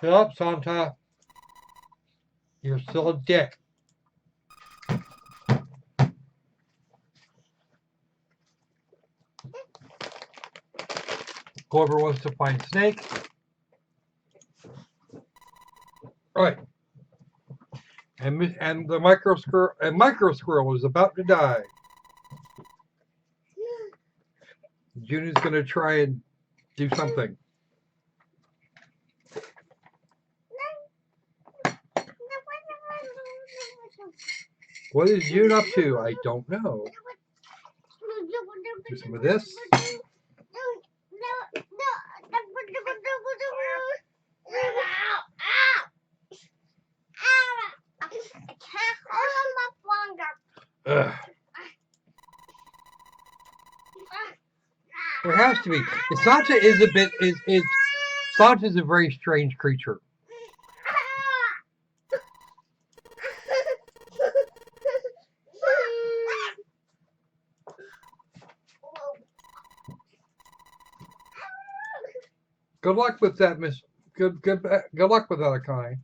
Shut up, Santa. You're still a dick. Whoever wants to find Snake. Right. And the micro squirrel is about to die. Junior's gonna try and do something. What is June up to? I don't know. Do some of this. Ugh. There has to be. Santa is a bit is Santa's a very strange creature. Good luck with that, Miss. Good luck with that, Akane.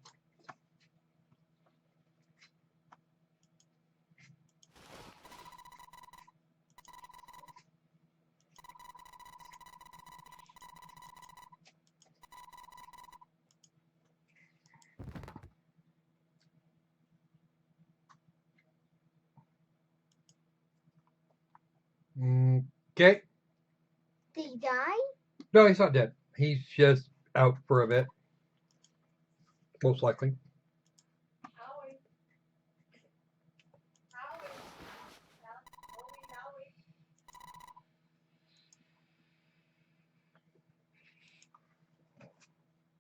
Okay. Did he die? No, he's not dead. He's just out for a bit. Most likely.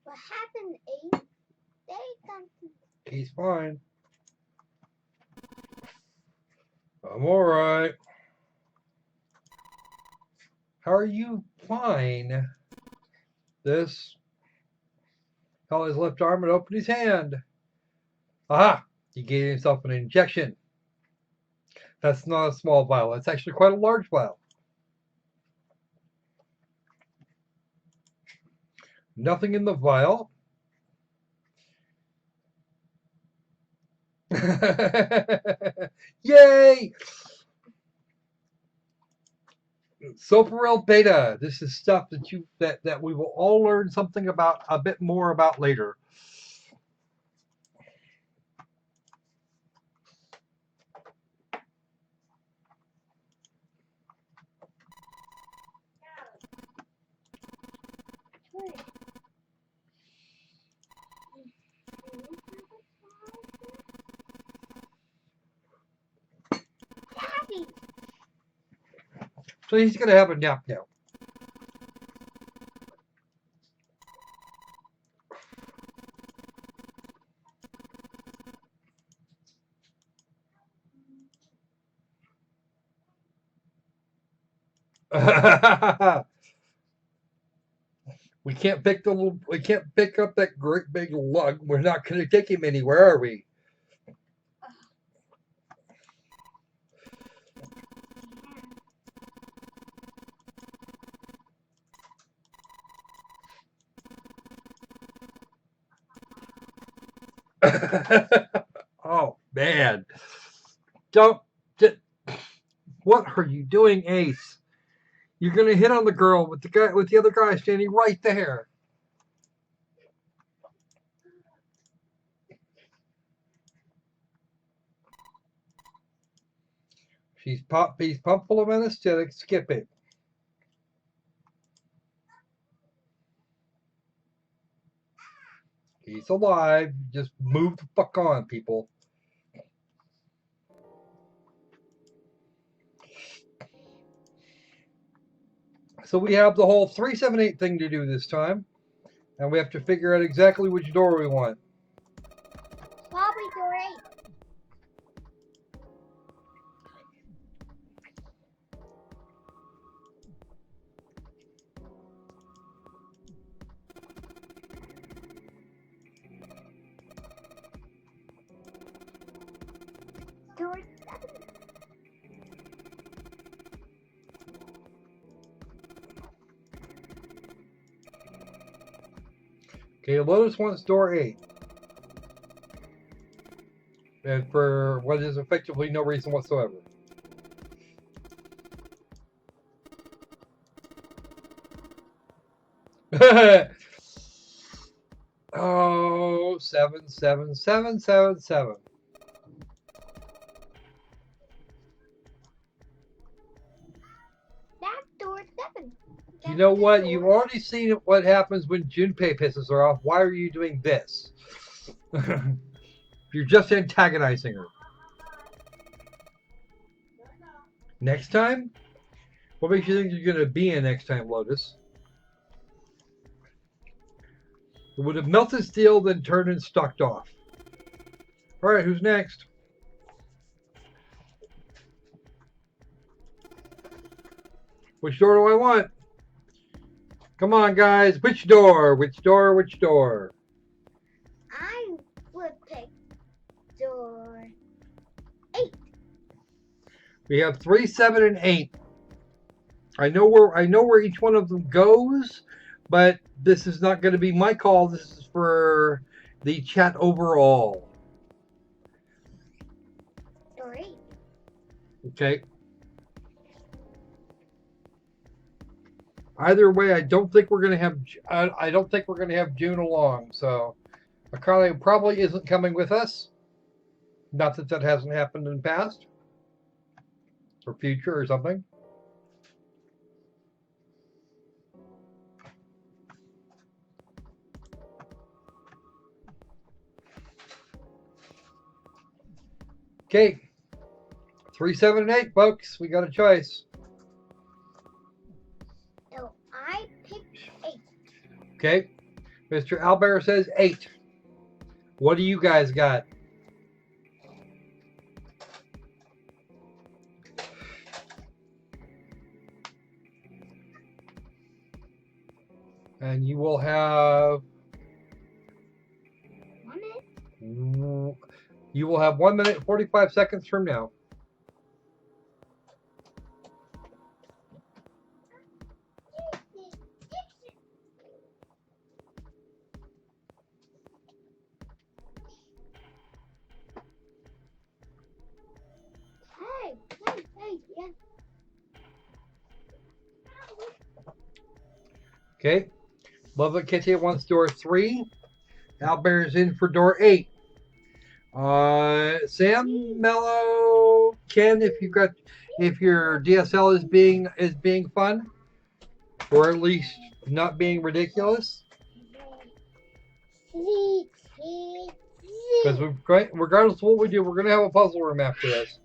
What happened, Abe? He's fine. I'm alright. How are you? Fine. This held his left arm and opened his hand. Aha! He gave himself an injection. That's not a small vial. That's actually quite a large vial. Nothing in the vial. Yay! Squirrel beta. This is stuff that we will all learn something about a bit more about later. So he's gonna have a nap now. We can't pick up that great big lug. We're not gonna take him anywhere, are we? Oh man. Don't what are you doing, Ace? You're gonna hit on the girl with the other guy standing right there. He's pumped full of anesthetic. Skip it. He's alive. Just move the fuck on, people. So we have the whole 378 thing to do this time. And we have to figure out exactly which door we want. Probably door 8. Door 7. Okay, Lotus wants door 8. And for what is effectively no reason whatsoever. Oh, 7, 7, 7, 7, 7. That's door 7. You know what? You've already seen what happens when Junpei pisses her off. Why are you doing this? You're just antagonizing her. Next time? What makes you think you're going to be in next time, Lotus? It would have melted steel, then turned and stalked off. All right, who's next? Which door do I want? Come on, guys. Which door? Which door? Which door? I would pick door 8. We have 3, 7, and 8. I know where each one of them goes, but this is not going to be my call. This is for the chat overall. Door 8. Okay. Either way, I don't think we're going to have. I don't think we're going to have June along. So, Akane probably isn't coming with us. Not that that hasn't happened in the past or future or something. Okay. 3, 7, and 8, folks. We got a choice. So I picked 8. Okay. Mr. Albert says 8. What do you guys got? And you will have 1 minute. you will have 1 minute 45 seconds from now. Hey, yeah. Okay. Love It Kitty wants door 3. Albert is in for door 8. Sam, Mello, Ken, if your DSL is being fun, or at least not being ridiculous, because regardless of what we do, we're going to have a puzzle room after this.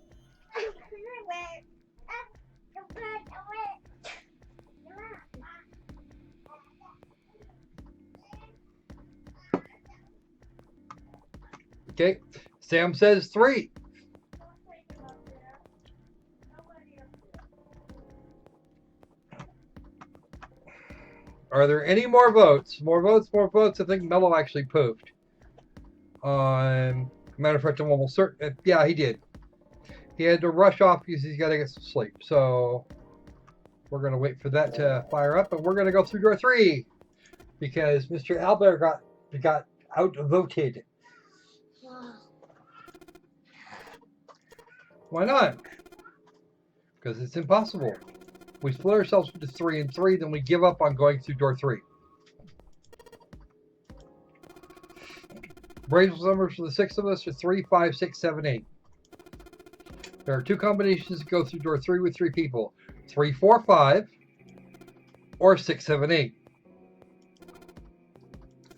Okay, Sam says 3. Are there any more votes? More votes, more votes. I think Mello actually pooped. Matter of fact, I'm almost certain. Yeah, he did. He had to rush off because he's got to get some sleep. So we're going to wait for that to fire up, and we're going to go through door 3 because Mr. Albert got outvoted. Why not? Because it's impossible. We split ourselves into 3 and 3, then we give up on going through door 3. Bracelet numbers for the 6 of us are 3, 5, 6, 7, 8. There are 2 combinations that go through door 3 with 3 people. 3, 4, 5, or 6, 7, 8.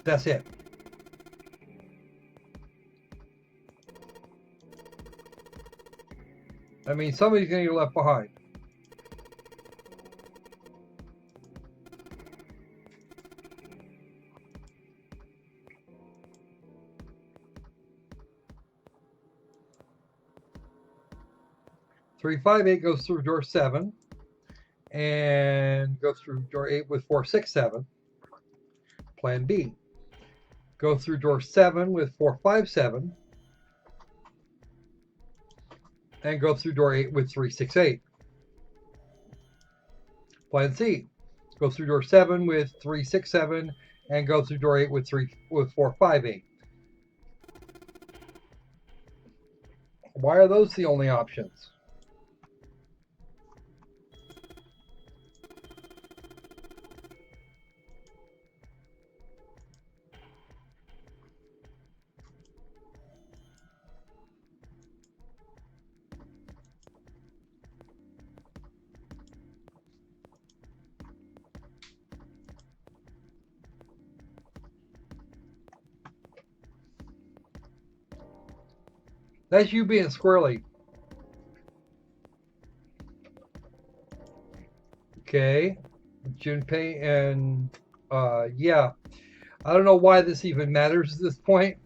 That's it. I mean, somebody's going to get left behind. Three, 5, 8 goes through door 7, and goes through door 8 with 4, 6, 7. Plan B. Go through door 7 with 4, 5, 7. And go through door 8 with 3, 6, 8. Plan C. Go through door 7 with 3, 6, 7 and go through door 8 with 4, 5, 8. Why are those the only options? That's you being squirrely. Okay. Junpei and yeah. I don't know why this even matters at this point.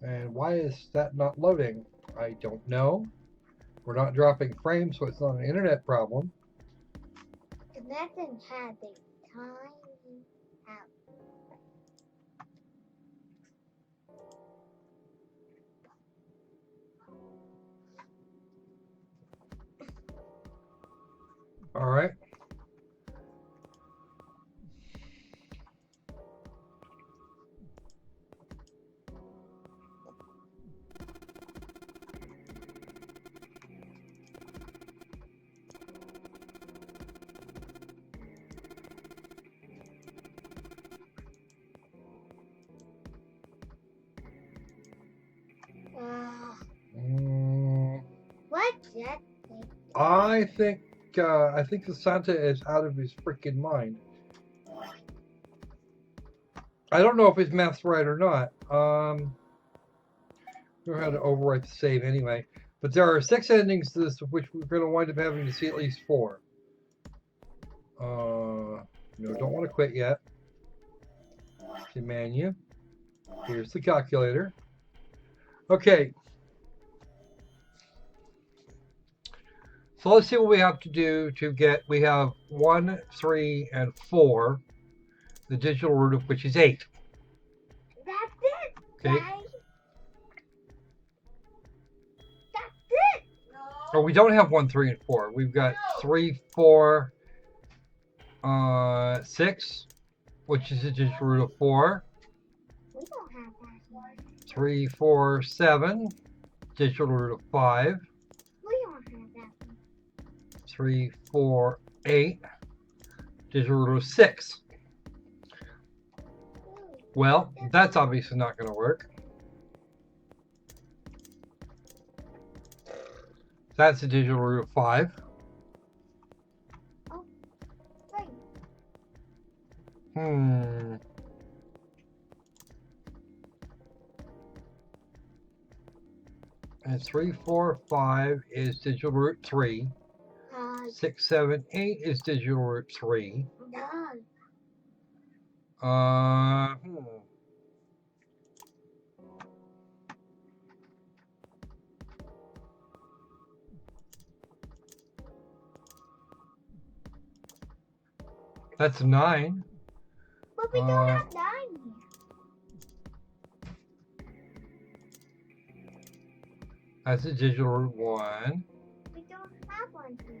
And why is that not loading? I don't know. We're not dropping frames, so it's not an internet problem. Connecting had a tiny out. All right. What's that? I think the Santa is out of his freaking mind. I don't know if his math's right or not. We're going to overwrite the save anyway. But there are 6 endings to this, of which we're going to wind up having to see at least 4. No, don't want to quit yet. The menu. Here's the calculator. Okay. So let's see what we have to do to get. We have 1, 3, and 4. The digital root of which is 8. That's it. Okay. Guys. That's it. Oh, we don't have 1, 3, and 4. We've got 3, 4, 6, which is the digital root of 4. We don't have that one. 3, 4, 7, digital root of 5. We don't have that one. 3, 4, 8, digital root of 6. Well, that's obviously not going to work. That's the digital root of 5. Oh, right. And 3, 4, 5 is digital root 3. 6, 7, 8 is digital root 3. No. That's 9. But we don't have 9 here. That's a digital root 1. We don't have one here.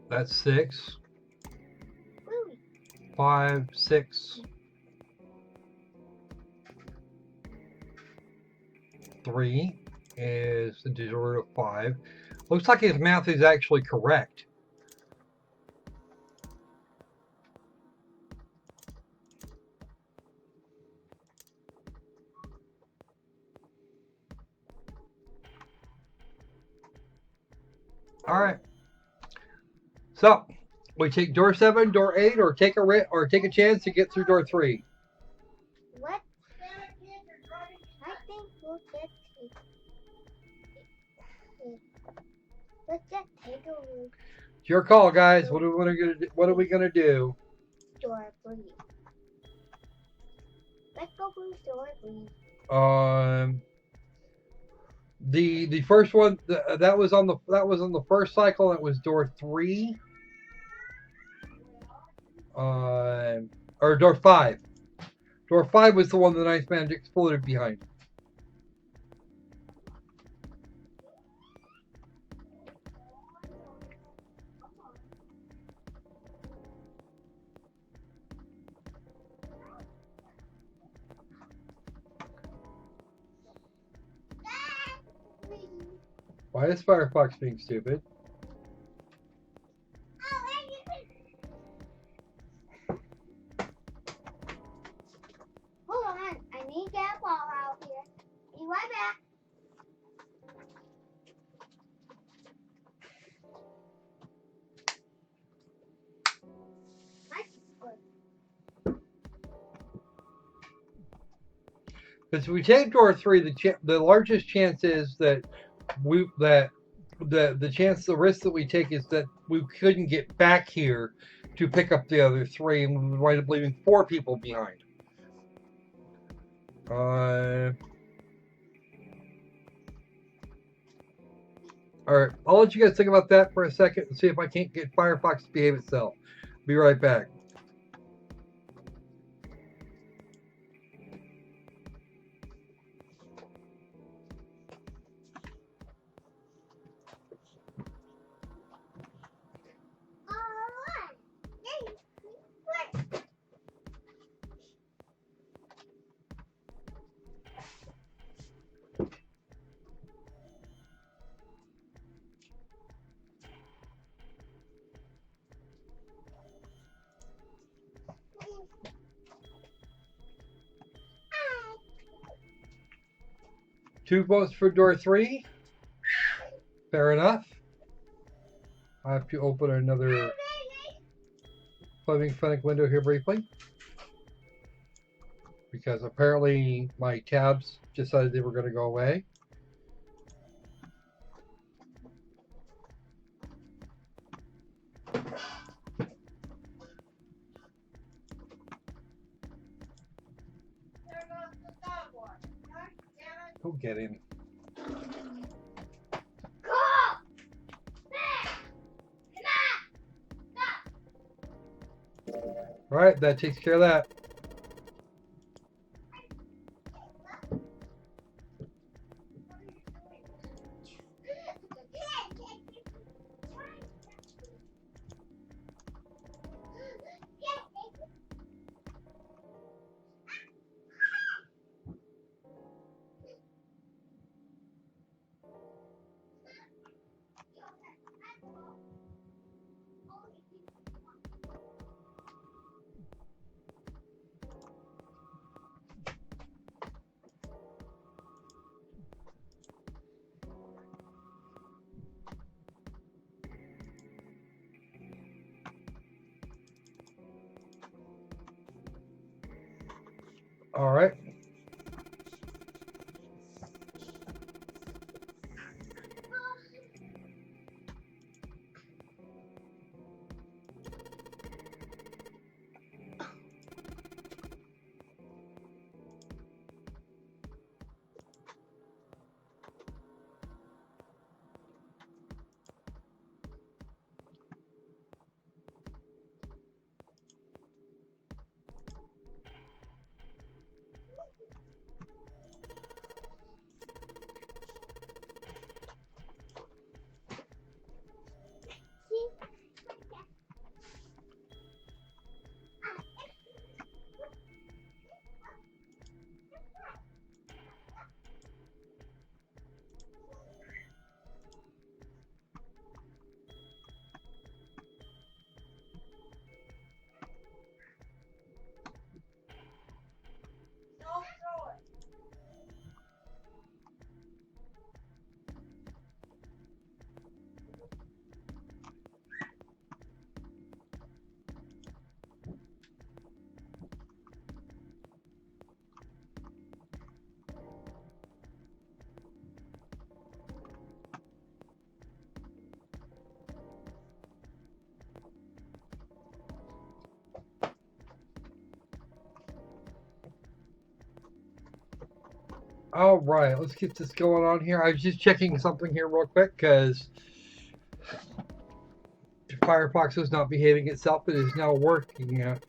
That's 6. Really? 5, 6. 3 is the digital root of 5. Looks like his math is actually correct. All right. So we take door 7, door 8, or take a chance to get through door 3. What? I think we'll get it. Let's just take a look. It's your call, guys. What are we gonna do? Door 3. Let's go through door 3. The first one that was on the first cycle. It was door 3. Or door 5. Door 5 was the one the Nice Man exploded behind. Why is Firefox being stupid? Hold on, I need to get a ball out here. Be right back. Because if we take door 3, the largest chance is that the risk that we take is that we couldn't get back here to pick up the other 3, and we would wind up leaving 4 people behind. Alright, I'll let you guys think about that for a second and see if I can't get Firefox to behave itself. Be right back. Two votes for door 3. Fair enough. I have to open another Fleming Fennec window here briefly, because apparently my tabs decided they were going to go away. Go get him. Alright, that takes care of that. All right. All right, let's get this going on here. I was just checking something here real quick because Firefox is not behaving itself. It is now working here.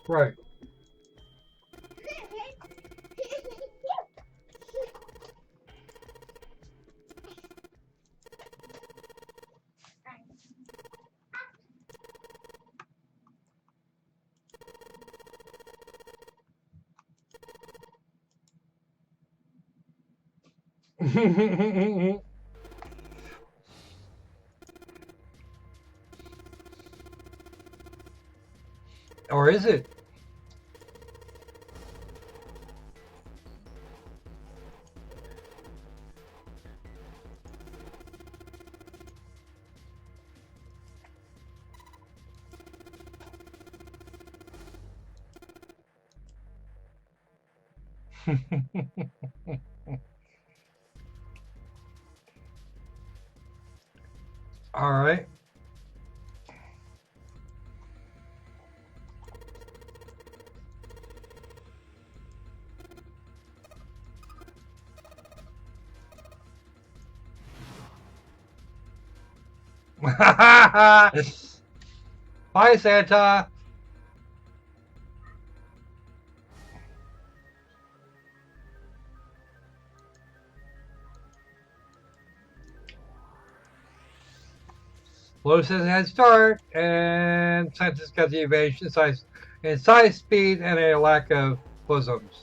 Right. Or is it? All right. Bye, Santa. Lotus has a head start, and Santa's got the evasion size and size, speed, and a lack of bosoms.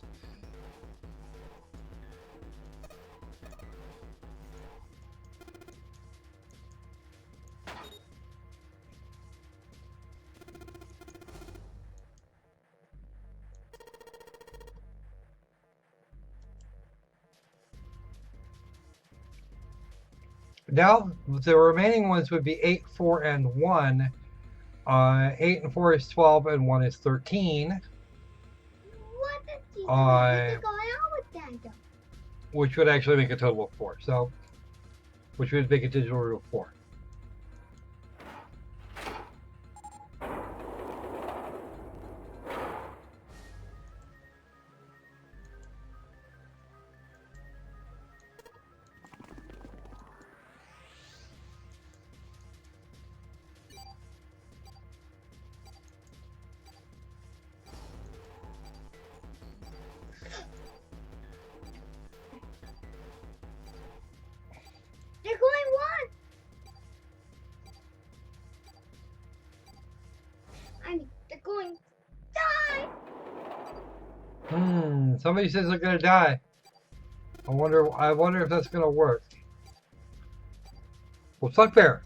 Now the remaining ones would be 8, 4, and 1. 8 and 4 is 12, and 1 is 13. What is he Uh, going on with that though? Which would actually make a total of 4. So, which would make a digital root of 4. They're going one. I mean, they're going die. Somebody says they're gonna die. I wonder if that's gonna work. Well, suck bear.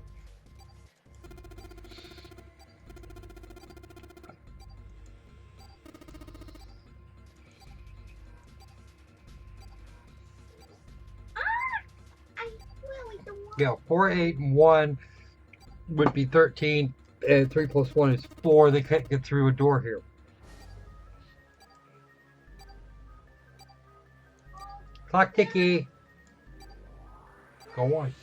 I really don't want. Yeah, 4, 8, and 1 would be 13, and 3 plus 1 is 4. They can't get through a door here. Clock ticky. Go on.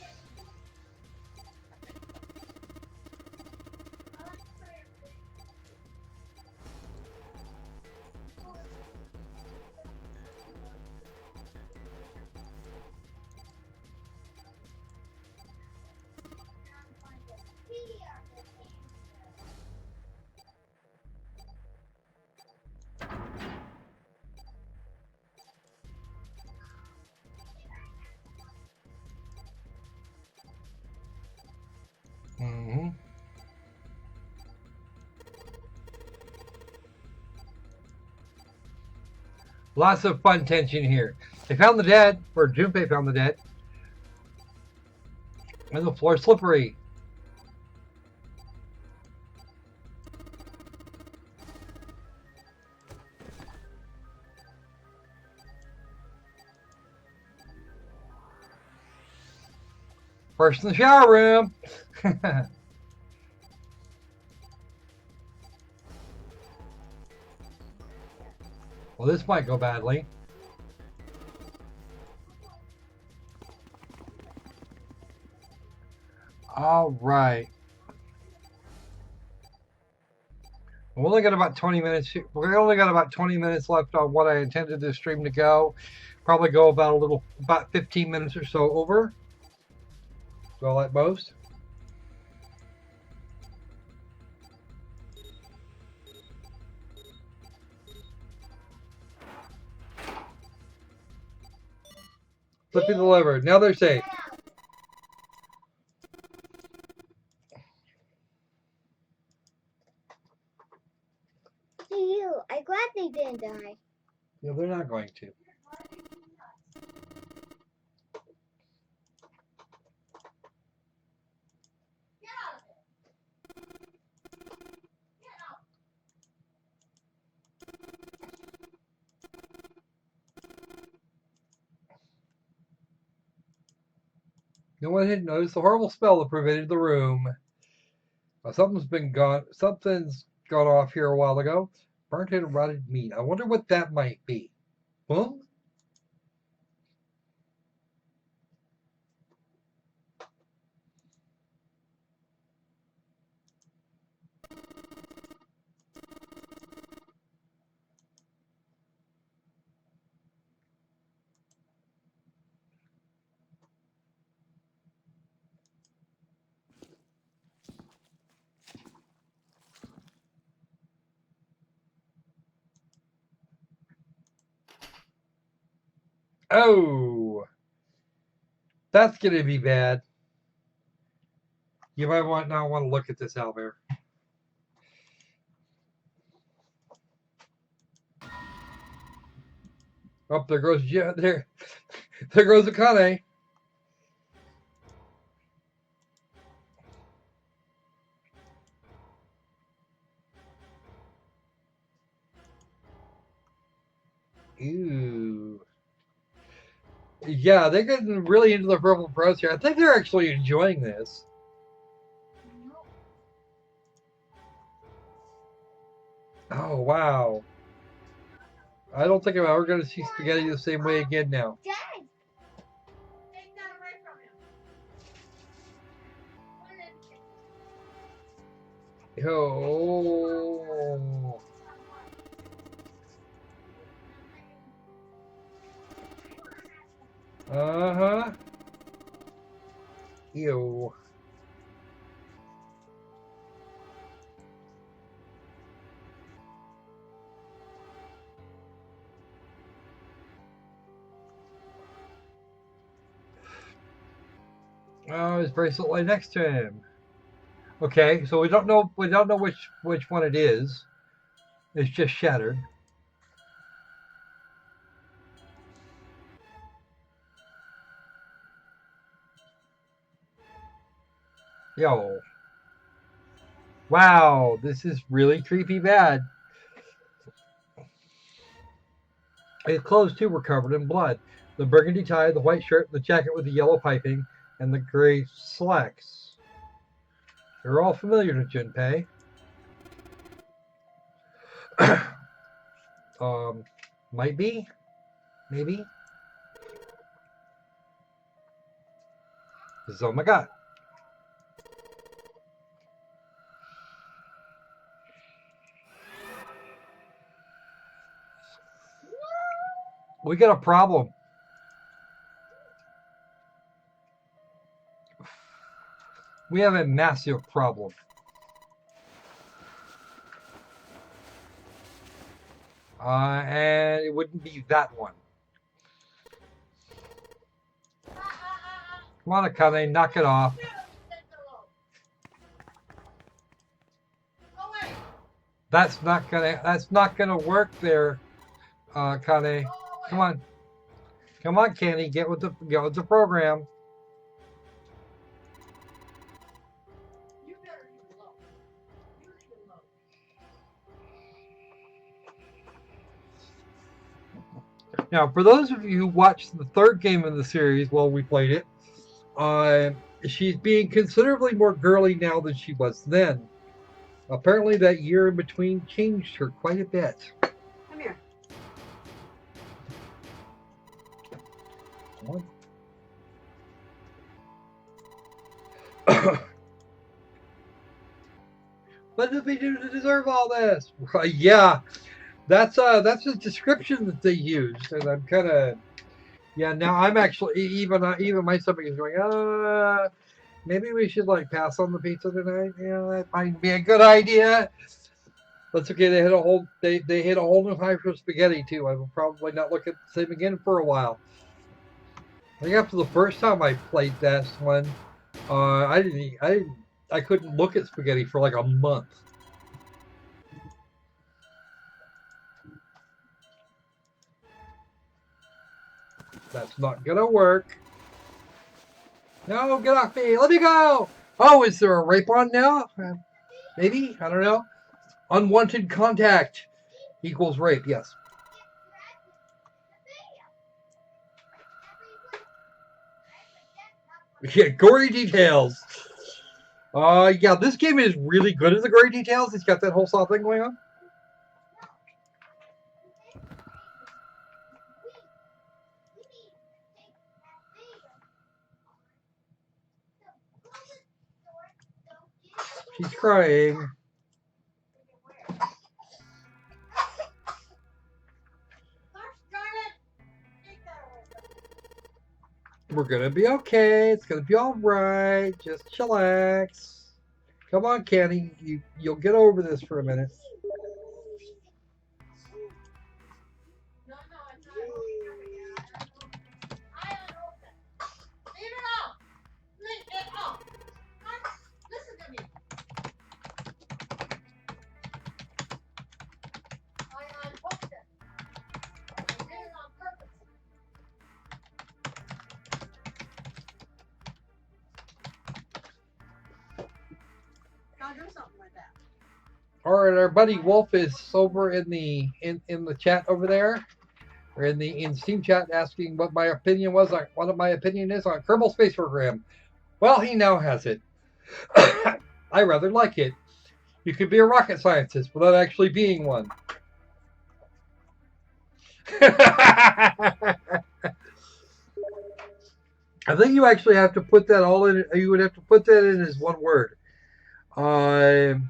Mm-hmm. Lots of fun tension here. They found the dead, or Junpei found the dead. And the floor slippery. First in the shower room. Well, this might go badly. All right. We only got about 20 minutes. We only got about 20 minutes left on what I intended this stream to go. Probably go about 15 minutes or so over. So like most. Flipping the lever. Now they're safe. To you. I'm glad they didn't die. Yeah, they're not going to. No one had noticed the horrible smell that pervaded the room. Something's gone off here a while ago. Burnt and rotted meat. I wonder what that might be. Boom. Oh, that's gonna be bad. You might not want to look at this, Albert. Oh, there goes there. There goes Akane. Ooh. Yeah, they're getting really into the purple prose here. I think they're actually enjoying this. Oh, wow. I don't think I'm ever going to see spaghetti the same way again now. Dad! Take that away from him. Oh. Uh-huh. Ew. Oh, his bracelet lay next to him. Okay, so we don't know which one it is. It's just shattered. Yo. Wow, this is really creepy bad. His clothes too were covered in blood. The burgundy tie, the white shirt, the jacket with the yellow piping, and the gray slacks. They're all familiar to Junpei. Might be, maybe. This is oh my god. We got a problem. We have a massive problem. And it wouldn't be that one. Come on, Akane, knock it off. That's not gonna work there, Akane. Come on. Come on, Candy, get with the program. Now, for those of you who watched the third game in the series while we played it, she's being considerably more girly now than she was then. Apparently, that year in between changed her quite a bit. Come here. What did we do to deserve all this? Yeah, that's the description that they used, and I'm kind of Now I'm actually even my stomach is going. Maybe we should like pass on the pizza tonight. That might be a good idea. That's okay. They hit a whole new high for spaghetti too. I will probably not look at the same again for a while. I think after the first time I played this one, I couldn't look at spaghetti for like a month. That's not gonna work. No, get off me! Let me go! Oh, is there a rape on now? Maybe? I don't know. Unwanted contact equals rape, yes. Yeah, gory details. Yeah, this game is really good at the gory details. It's got that whole saw thing going on. She's crying. We're gonna be okay. It's gonna be all right. Just chillax. Come on, Kenny. You'll get over this for a minute. No, it's not. I unopened. Leave it off. Leave it off. Listen to me. I unhooked it. I did it on purpose. Don't do something like that. All right, our buddy Wolf is over in the chat over there, or in Steam chat, asking what my opinion was on what my opinion is on Kerbal Space Program. Well, he now has it. I rather like it. You could be a rocket scientist without actually being one. I think you actually have to put that all in. You would have to put that in as one word. The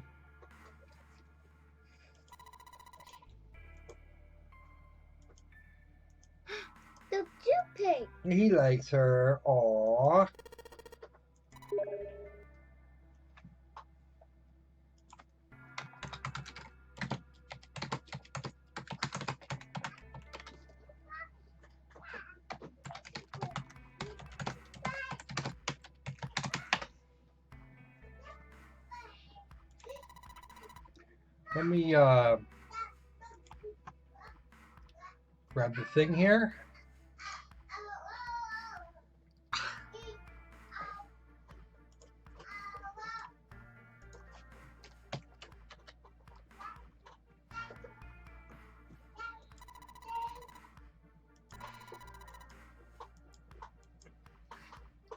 toothpaste. He likes her. Aww. Let me grab the thing here.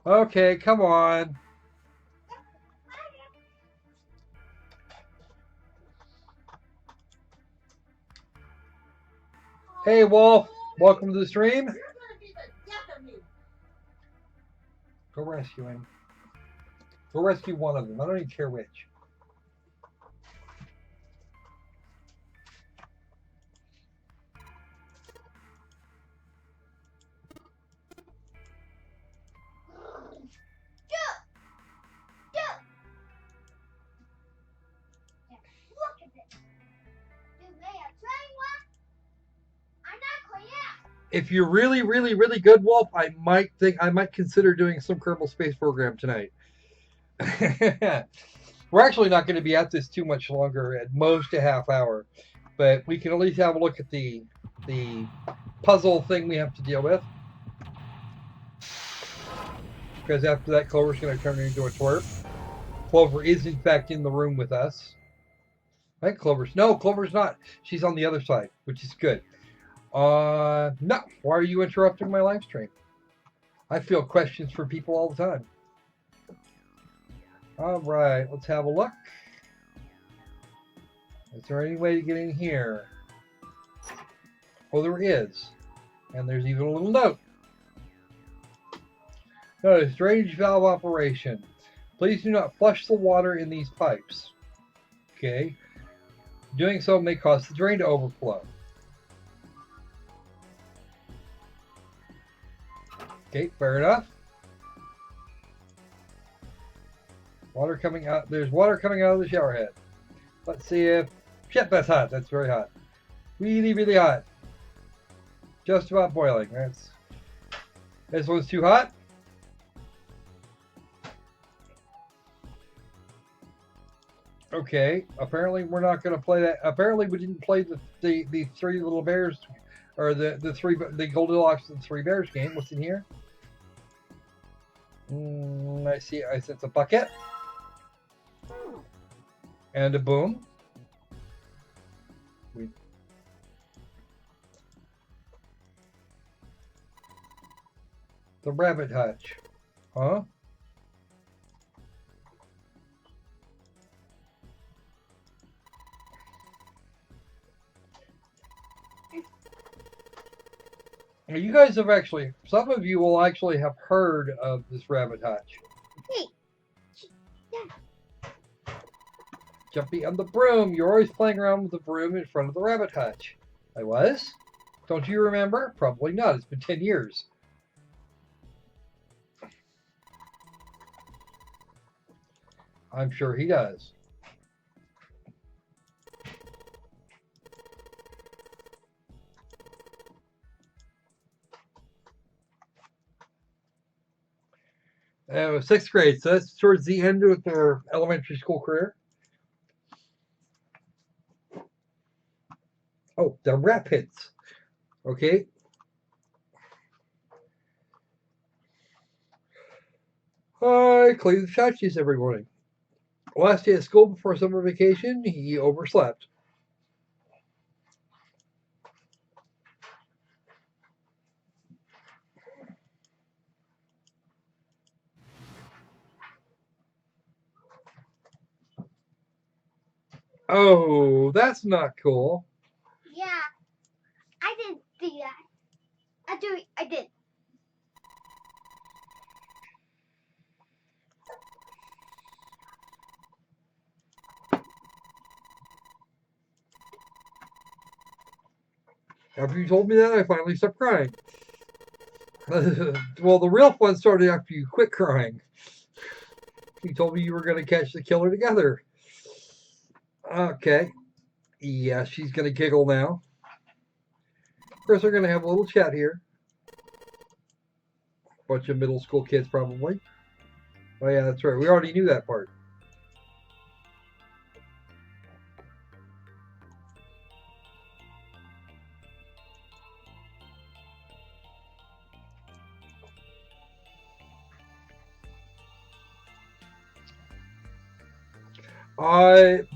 Okay, come on. Hey, Wolf. Welcome to the stream. You're gonna be the death of me. Go rescue him. Go rescue one of them. I don't even care which. Look at this. You may have tried one. I'm not quite yet. If you're really, really, really good, Wolf, I might consider doing some Kerbal Space Program tonight. We're actually not going to be at this too much longer, at most a half hour, but we can at least have a look at the puzzle thing we have to deal with. Because after that, Clover's going to turn into a twerp. Clover is in fact in the room with us. Right, Clover's not. She's on the other side, which is good. No. Why are you interrupting my live stream? I feel questions for people all the time. All right, let's have a look. Is there any way to get in here? Oh, there is. And there's even a little note. Notice drainage valve operation. Please do not flush the water in these pipes. Okay. Doing so may cause the drain to overflow. Okay, fair enough. Water coming out. There's water coming out of the shower head. Let's see if... Shit, that's hot. That's very hot. Really, really hot. Just about boiling. That's... This one's too hot. Okay, apparently we're not going to play that. Apparently we didn't play the three little bears, or the Goldilocks and the three bears game. What's in here? I see. I sense a bucket and a boom. The rabbit hutch, huh? You guys have actually, some of you will actually have heard of this rabbit hutch. Hey. Yeah. Jumpy on the broom. You're always playing around with the broom in front of the rabbit hutch. I was? Don't you remember? Probably not. It's been 10 years. I'm sure he does. Sixth grade, so that's towards the end of their elementary school career. Oh, the rat pits. Okay. I clean the Chachi's every morning. Last day of school before summer vacation, he overslept. Oh, that's not cool. Yeah. I didn't do that. I did. After you told me that, I finally stopped crying. Well, the real fun started after you quit crying. You told me you were going to catch the killer together. Okay. Yeah, she's going to giggle now. Of course, they're going to have a little chat here. Bunch of middle school kids, probably. Oh, yeah, that's right. We already knew that part.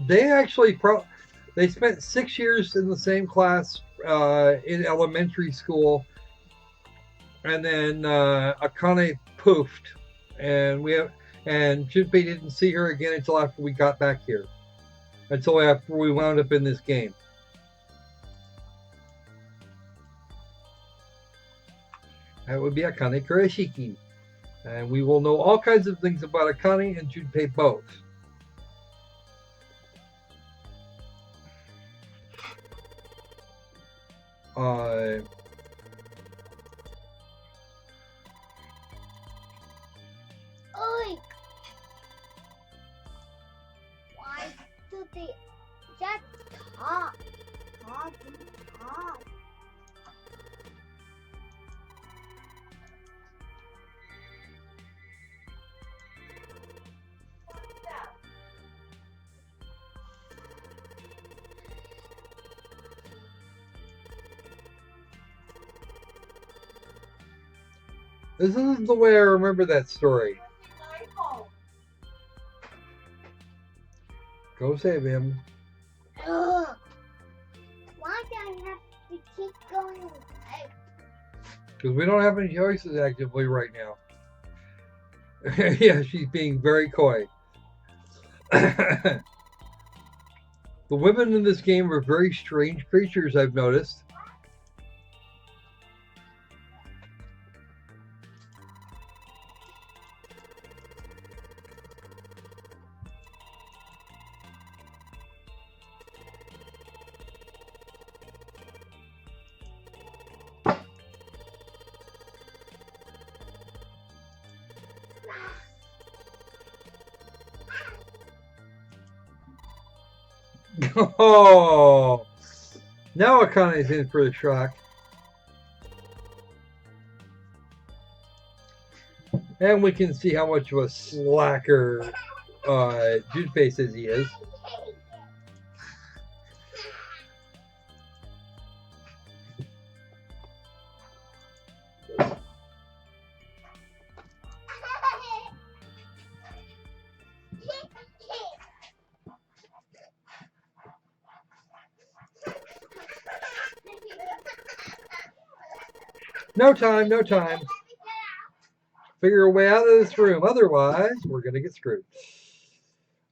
They actually they spent 6 years in the same class in elementary school, and then Akane poofed, and Junpei didn't see her again until after we got back here, until after we wound up in this game. That would be Akane Kurashiki, and we will know all kinds of things about Akane and Junpei both. Oink. Why do they just talk? Talk. This isn't the way I remember that story. Go save him. Ugh. Why do I have to keep going away? Because we don't have any choices actively right now. Yeah, she's being very coy. The women in this game are very strange creatures, I've noticed. Oh, now Akane's in for the shock. And we can see how much of a slacker Jude Face says he is. No time, no time. Figure a way out of this room. Otherwise, we're going to get screwed.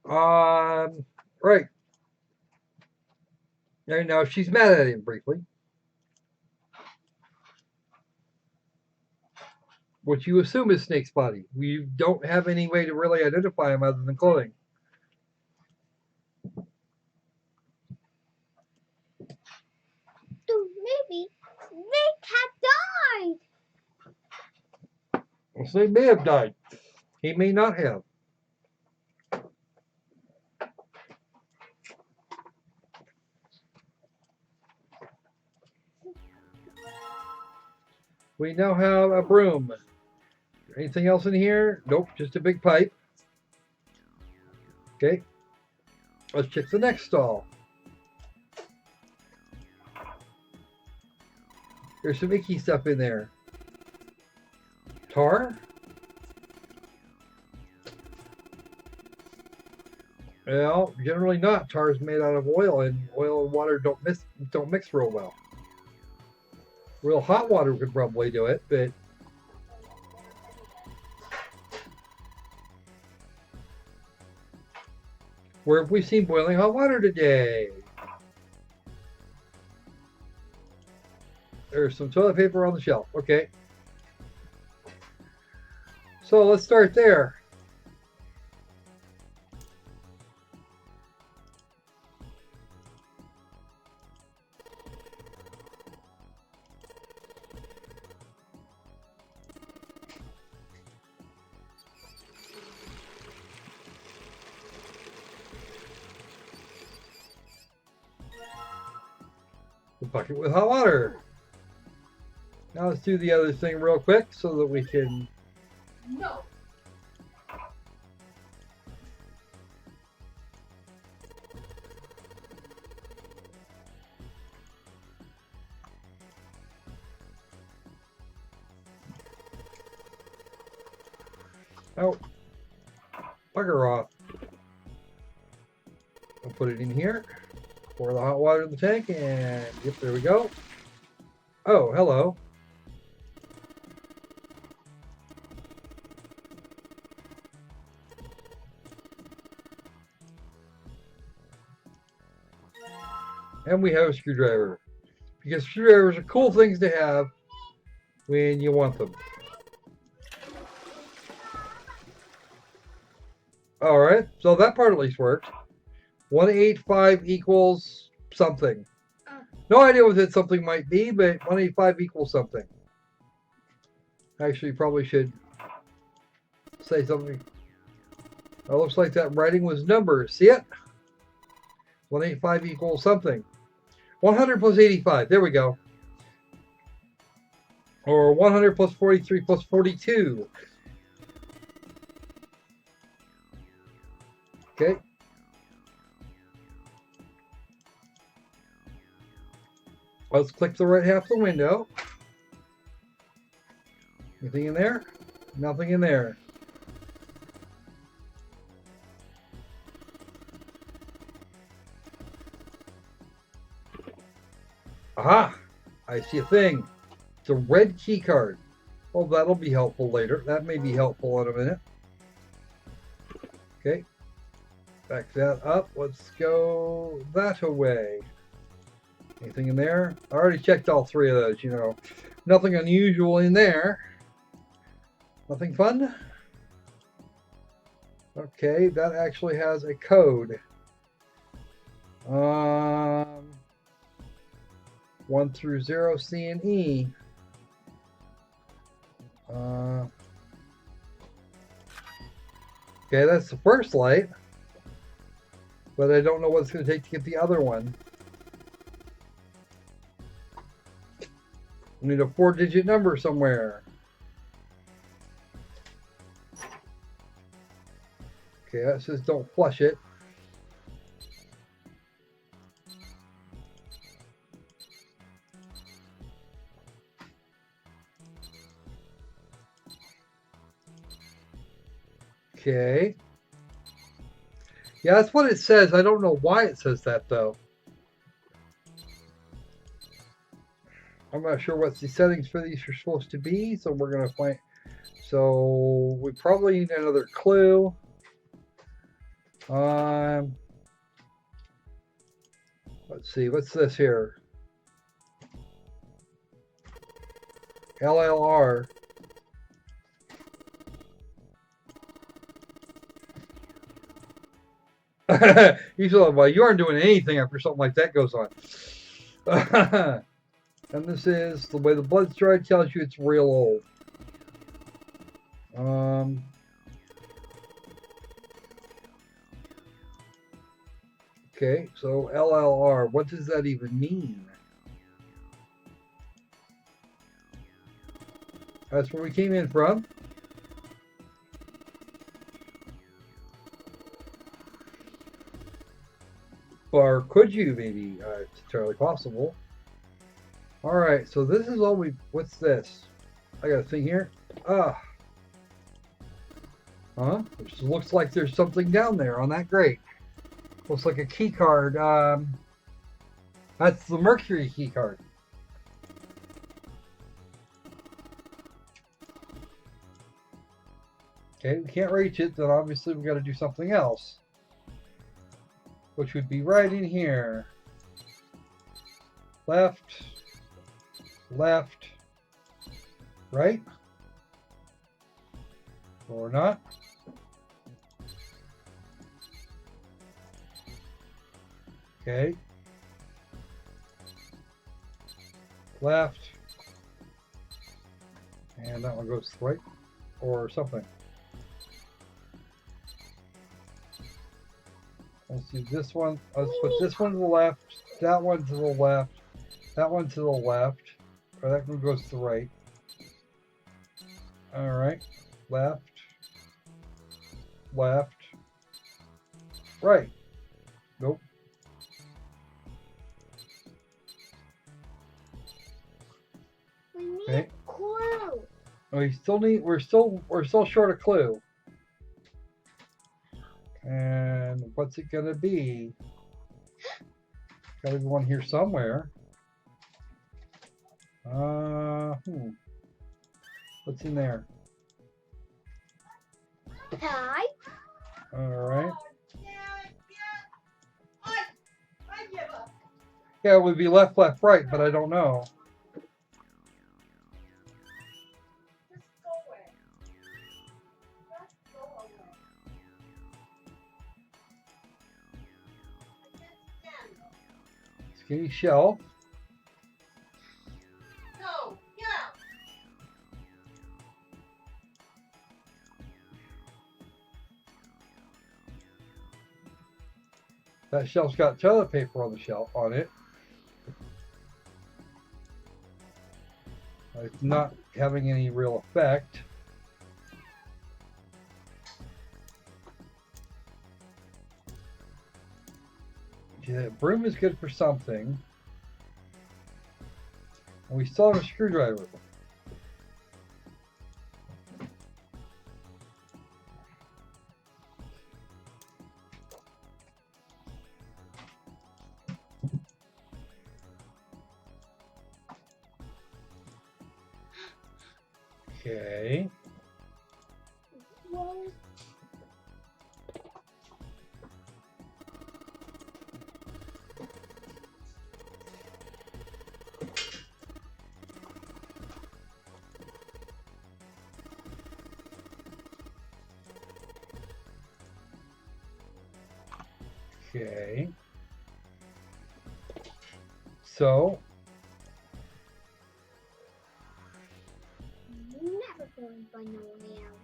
Right. And now she's mad at him briefly. What you assume is Snake's body. We don't have any way to really identify him other than clothing. So maybe this cat died. Well, Snake may have died. He may not have. We now have a broom. Anything else in here? Nope, just a big pipe. Okay. Let's check the next stall. There's some icky stuff in there. Tar? Well, generally not. Tar is made out of oil, and oil and water don't mix real well. Real hot water could probably do it, but where have we seen boiling hot water today? There's some toilet paper on the shelf. Okay. So let's start there. The bucket with hot water. Now let's do the other thing real quick so that we can. No. Oh, bugger off. I'll put it in here. Pour the hot water in the tank, and yep, there we go. Oh, hello. And we have a screwdriver. Because screwdrivers are cool things to have when you want them. Alright, so that part at least worked. 185 equals something. No idea what that something might be, but 185 equals something. Actually, probably should say something. It looks like that writing was numbers. See it? 185 equals something. 100 plus 85. There we go. Or 100 plus 43 plus 42. Okay. Let's click the right half of the window. Anything in there? Nothing in there. Aha! I see a thing. It's a red key card. Well, that'll be helpful later. That may be helpful in a minute. Okay. Back that up. Let's go that way. Anything in there? I already checked all three of those, you know. Nothing unusual in there. Nothing fun? Okay, that actually has a code. 1 through 0, C and E. Okay, that's the first light. But I don't know what it's going to take to get the other one. We need a 4-digit number somewhere. Okay, that says don't flush it. Okay. Yeah, that's what it says. I don't know why it says that though. I'm not sure what the settings for these are supposed to be, so we're gonna find. So we probably need another clue. Let's see. What's this here? LLR. Usually, well, you aren't doing anything after something like that goes on. And this is the way the blood's dried tells you it's real old. Okay, so LLR, what does that even mean? That's where we came in from. Or could you, maybe? It's entirely possible. Alright, so this is all we... What's this? I got a thing here. Ah. Huh? Which looks like there's something down there on that grate. Looks like a key card. That's the Mercury key card. Okay, we can't reach it, then obviously we got to do something else. Which would be right in here. Left. Left. Right? Or not. Okay. Left. And that one goes to the right. Or something. Let's do this one. Let's put this one to the left. That one to the left. That one to the left. Or that one goes to the right. Alright. Left. Left. Right. Nope. We need Okay. a clue. We still need. We're still short a clue. And what's it gonna be? Gotta be one here somewhere. What's in there? Pie. All right. I give up. Yeah, it would be left, left, right, but I don't know. Just go away. Just go away. I can't stand it. Skinny shelf. No, get out. That shelf's got toilet paper on the shelf on it. It's not having any real effect. Yeah, broom is good for something. And we still have a screwdriver. Okay. Whoa. Okay. So, Never going by no way out.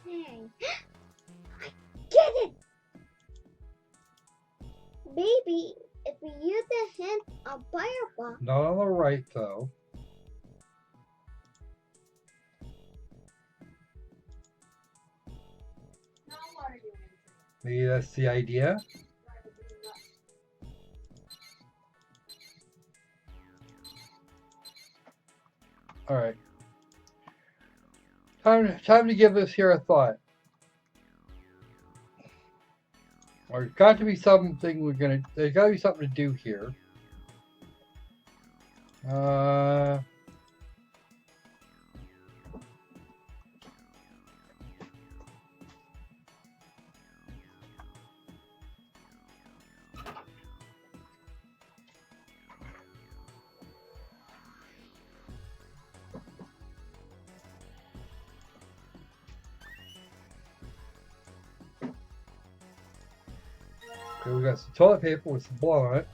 Hey. Baby, if we use the hint of fireball, Not on the right, though. Now what are you doing? Maybe that's the idea. All right. Time to give this here a thought. There's got to be something there's got to be something to do here. Okay, we got some toilet paper with some blood on it.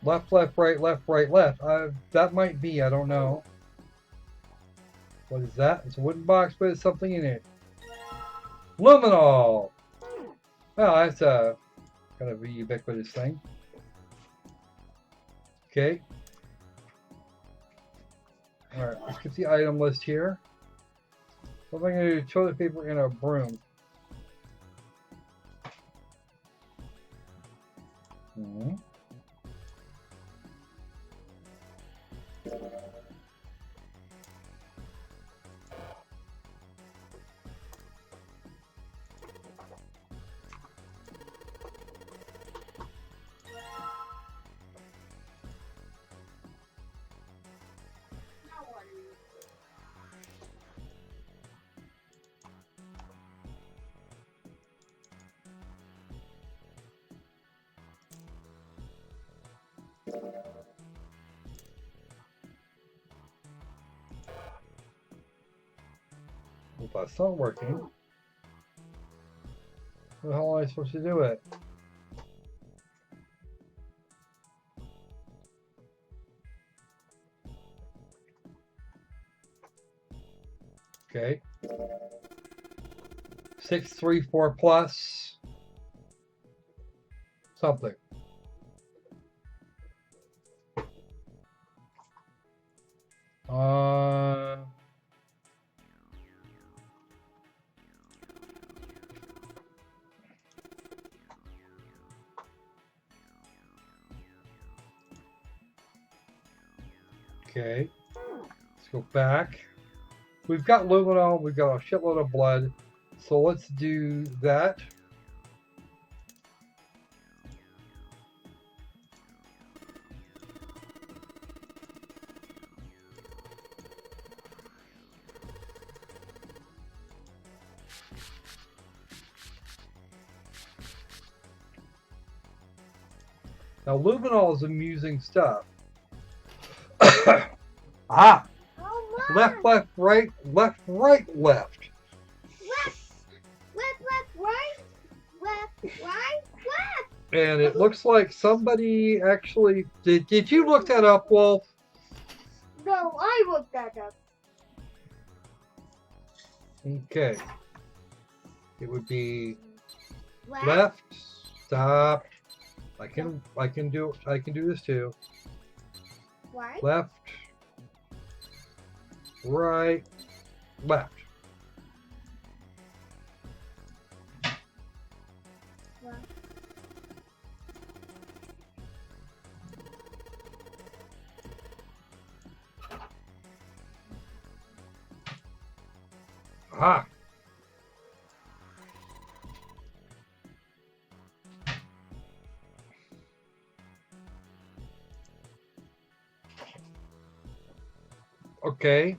Left, right, left. That might be, I don't know. What is that? It's a wooden box with something in it. Luminol! Oh, that's a kind of a ubiquitous thing. Okay. Alright, let's get the item list here. What am I going to do? Toilet paper and a broom. Hmm. Now what are you doing? Well, that's not working. How the hell am I supposed to do it? Okay. 634 plus something. Okay. Let's go back. We've got luminol, we've got a shitload of blood. So let's do that. Now luminol is amusing stuff. Ah! oh my! Left, right, left, right, left. Left. And it looks like somebody actually did you look that up, Wolf? No, I looked that up. Okay. It would be left, stop. I can do this too. Right. Left, right, left. Left. Ah. Okay.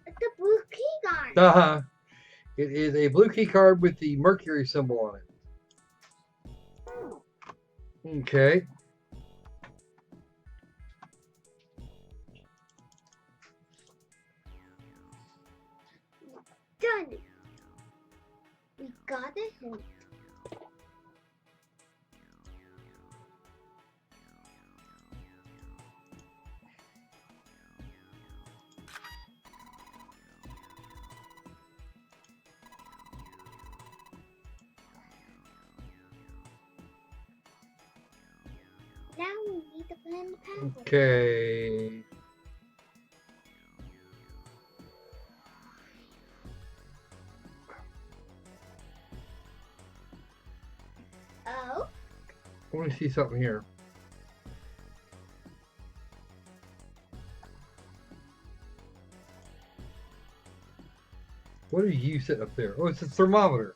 It's a blue key card. Uh-huh. It is a blue key card with the Mercury symbol on it. Okay. Done. got it. Now we need to plan the pathway. Okay. Oh, Let me see something here. What are you sitting up there? Oh, it's a thermometer.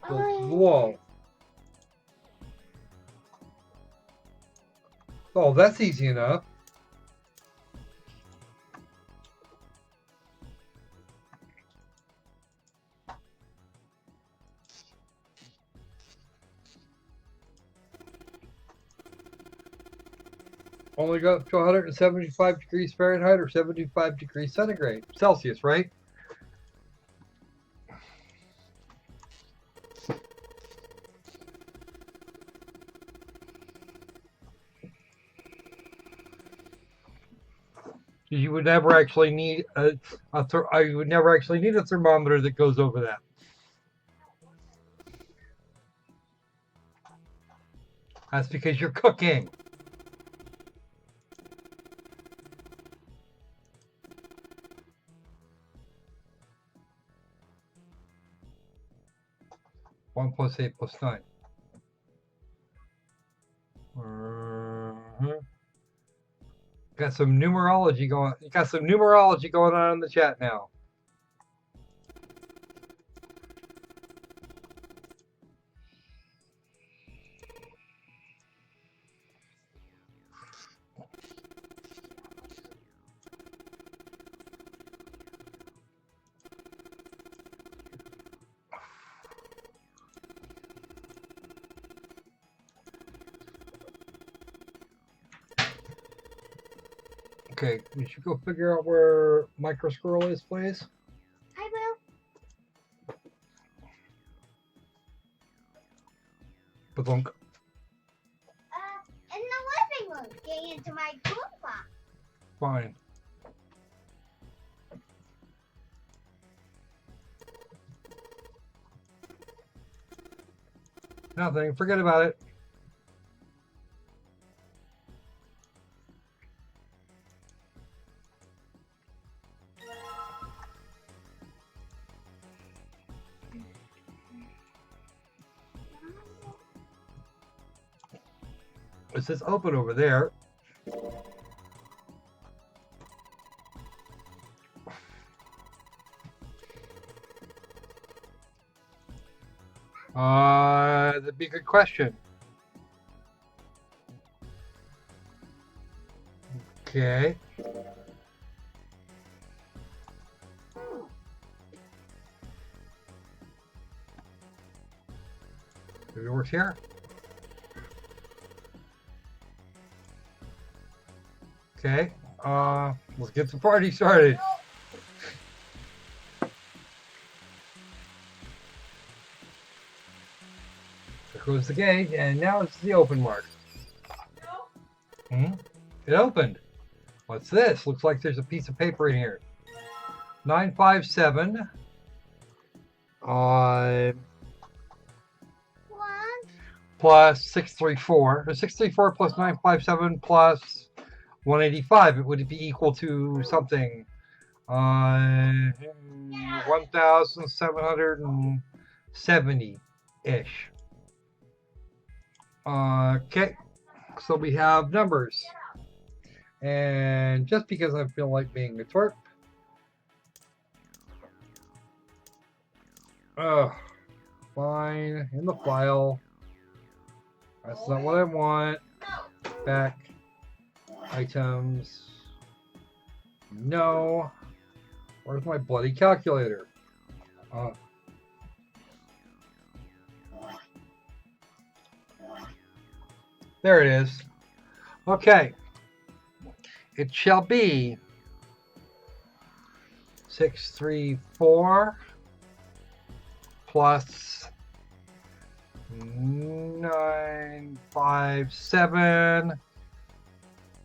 The wall. Oh, that's easy enough. Only go up to 175 degrees Fahrenheit or 75 degrees centigrade. Celsius, right? You would never actually need you would never actually need a thermometer that goes over that. That's because you're cooking. One plus 8 plus 9. Got some numerology going. You got some numerology going on in the chat now. Okay, we should go figure out where Micro Squirrel is, please. I will. Ba-thunk. In the living room, getting into my toolbox. Fine. Nothing. Forget about it. It says open over there. That'd be a good question. Okay. Maybe it works here. Okay. Let's get the party started. There goes the gate, and now it's the open mark. It opened. What's this? Looks like there's a piece of paper in here. 957. One. Plus 634. Or 634 plus 957 plus 185. It would be equal to something. 1,770-ish. Okay. So we have numbers. And just because I feel like being a twerp. Fine. In the file. That's not what I want. Back. Items. No. Where's my bloody calculator? There it is. Okay. it shall be 634 plus 957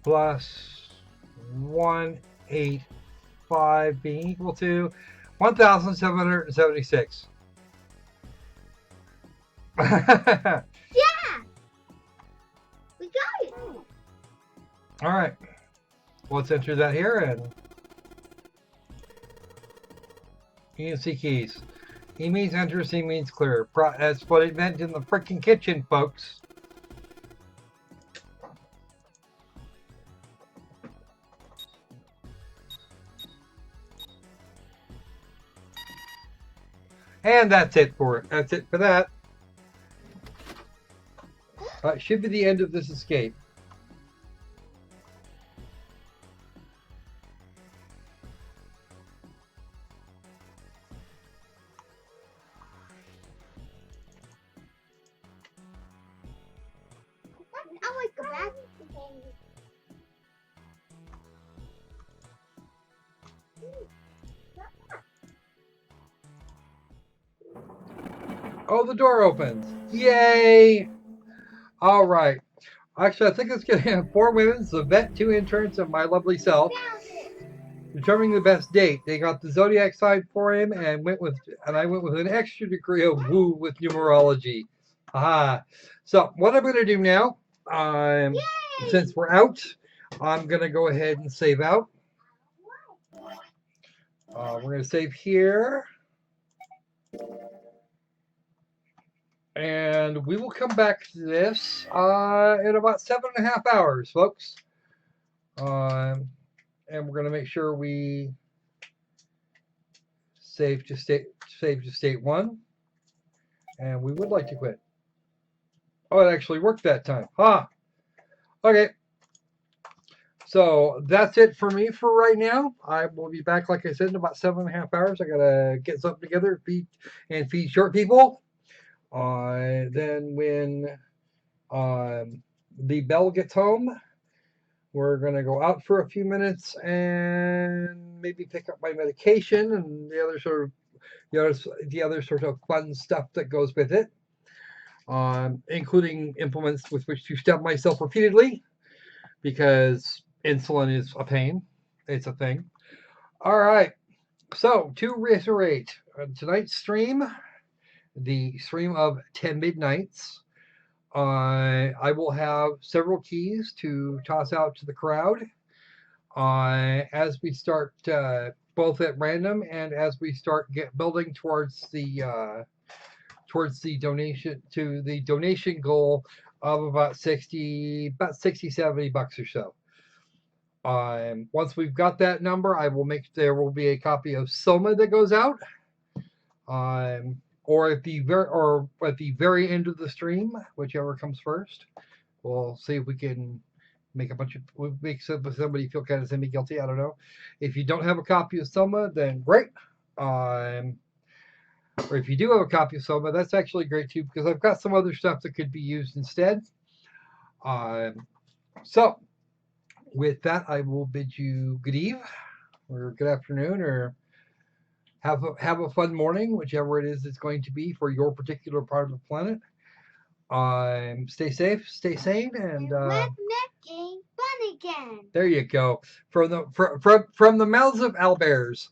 plus 185 being equal to 1,776. Yeah. We got it. All right. Let's enter that here and ENC keys. E means enter, C means clear. That's what it meant in the freaking kitchen, folks. And that's it for it. That's it for that. Should be the end of this escape. I like go back. Oh, the door opens. Yay! All right. Actually, I think it's going to have 4 women, the vet, 2 interns, and my lovely self. Found it. Determining the best date. They got the zodiac sign for him, and I went with an extra degree of woo with numerology. Aha. So what I'm going to do now, since we're out, I'm going to go ahead and save out. We're going to save here. And we will come back to this in about 7.5 hours, folks. And we're going to make sure we save to state 1. And we would like to quit. Oh, it actually worked that time. Okay. So that's it for me for right now. I will be back, like I said, in about 7.5 hours. I gotta get something together, feed short people. Then when the bell gets home, we're gonna go out for a few minutes and maybe pick up my medication and the other sort of fun stuff that goes with it, including implements with which to stab myself repeatedly because insulin is a pain. It's a thing. All right. So to reiterate, tonight's stream, the stream of 10 Midnights, I will have several keys to toss out to the crowd as we start both at random and as we start building towards the donation goal of about 70 bucks or so. Once we've got that number, there will be a copy of Soma that goes out. Or at the very end of the stream, whichever comes first. We'll see if we can make somebody feel kind of semi-guilty. I don't know. If you don't have a copy of Soma, then great. Or if you do have a copy of Soma, that's actually great too, because I've got some other stuff that could be used instead. So with that, I will bid you good eve, or good afternoon, or have a fun morning, whichever it is it's going to be for your particular part of the planet. Stay safe, stay sane, and Let's make game fun again. there you go. From the mouths of owlbears.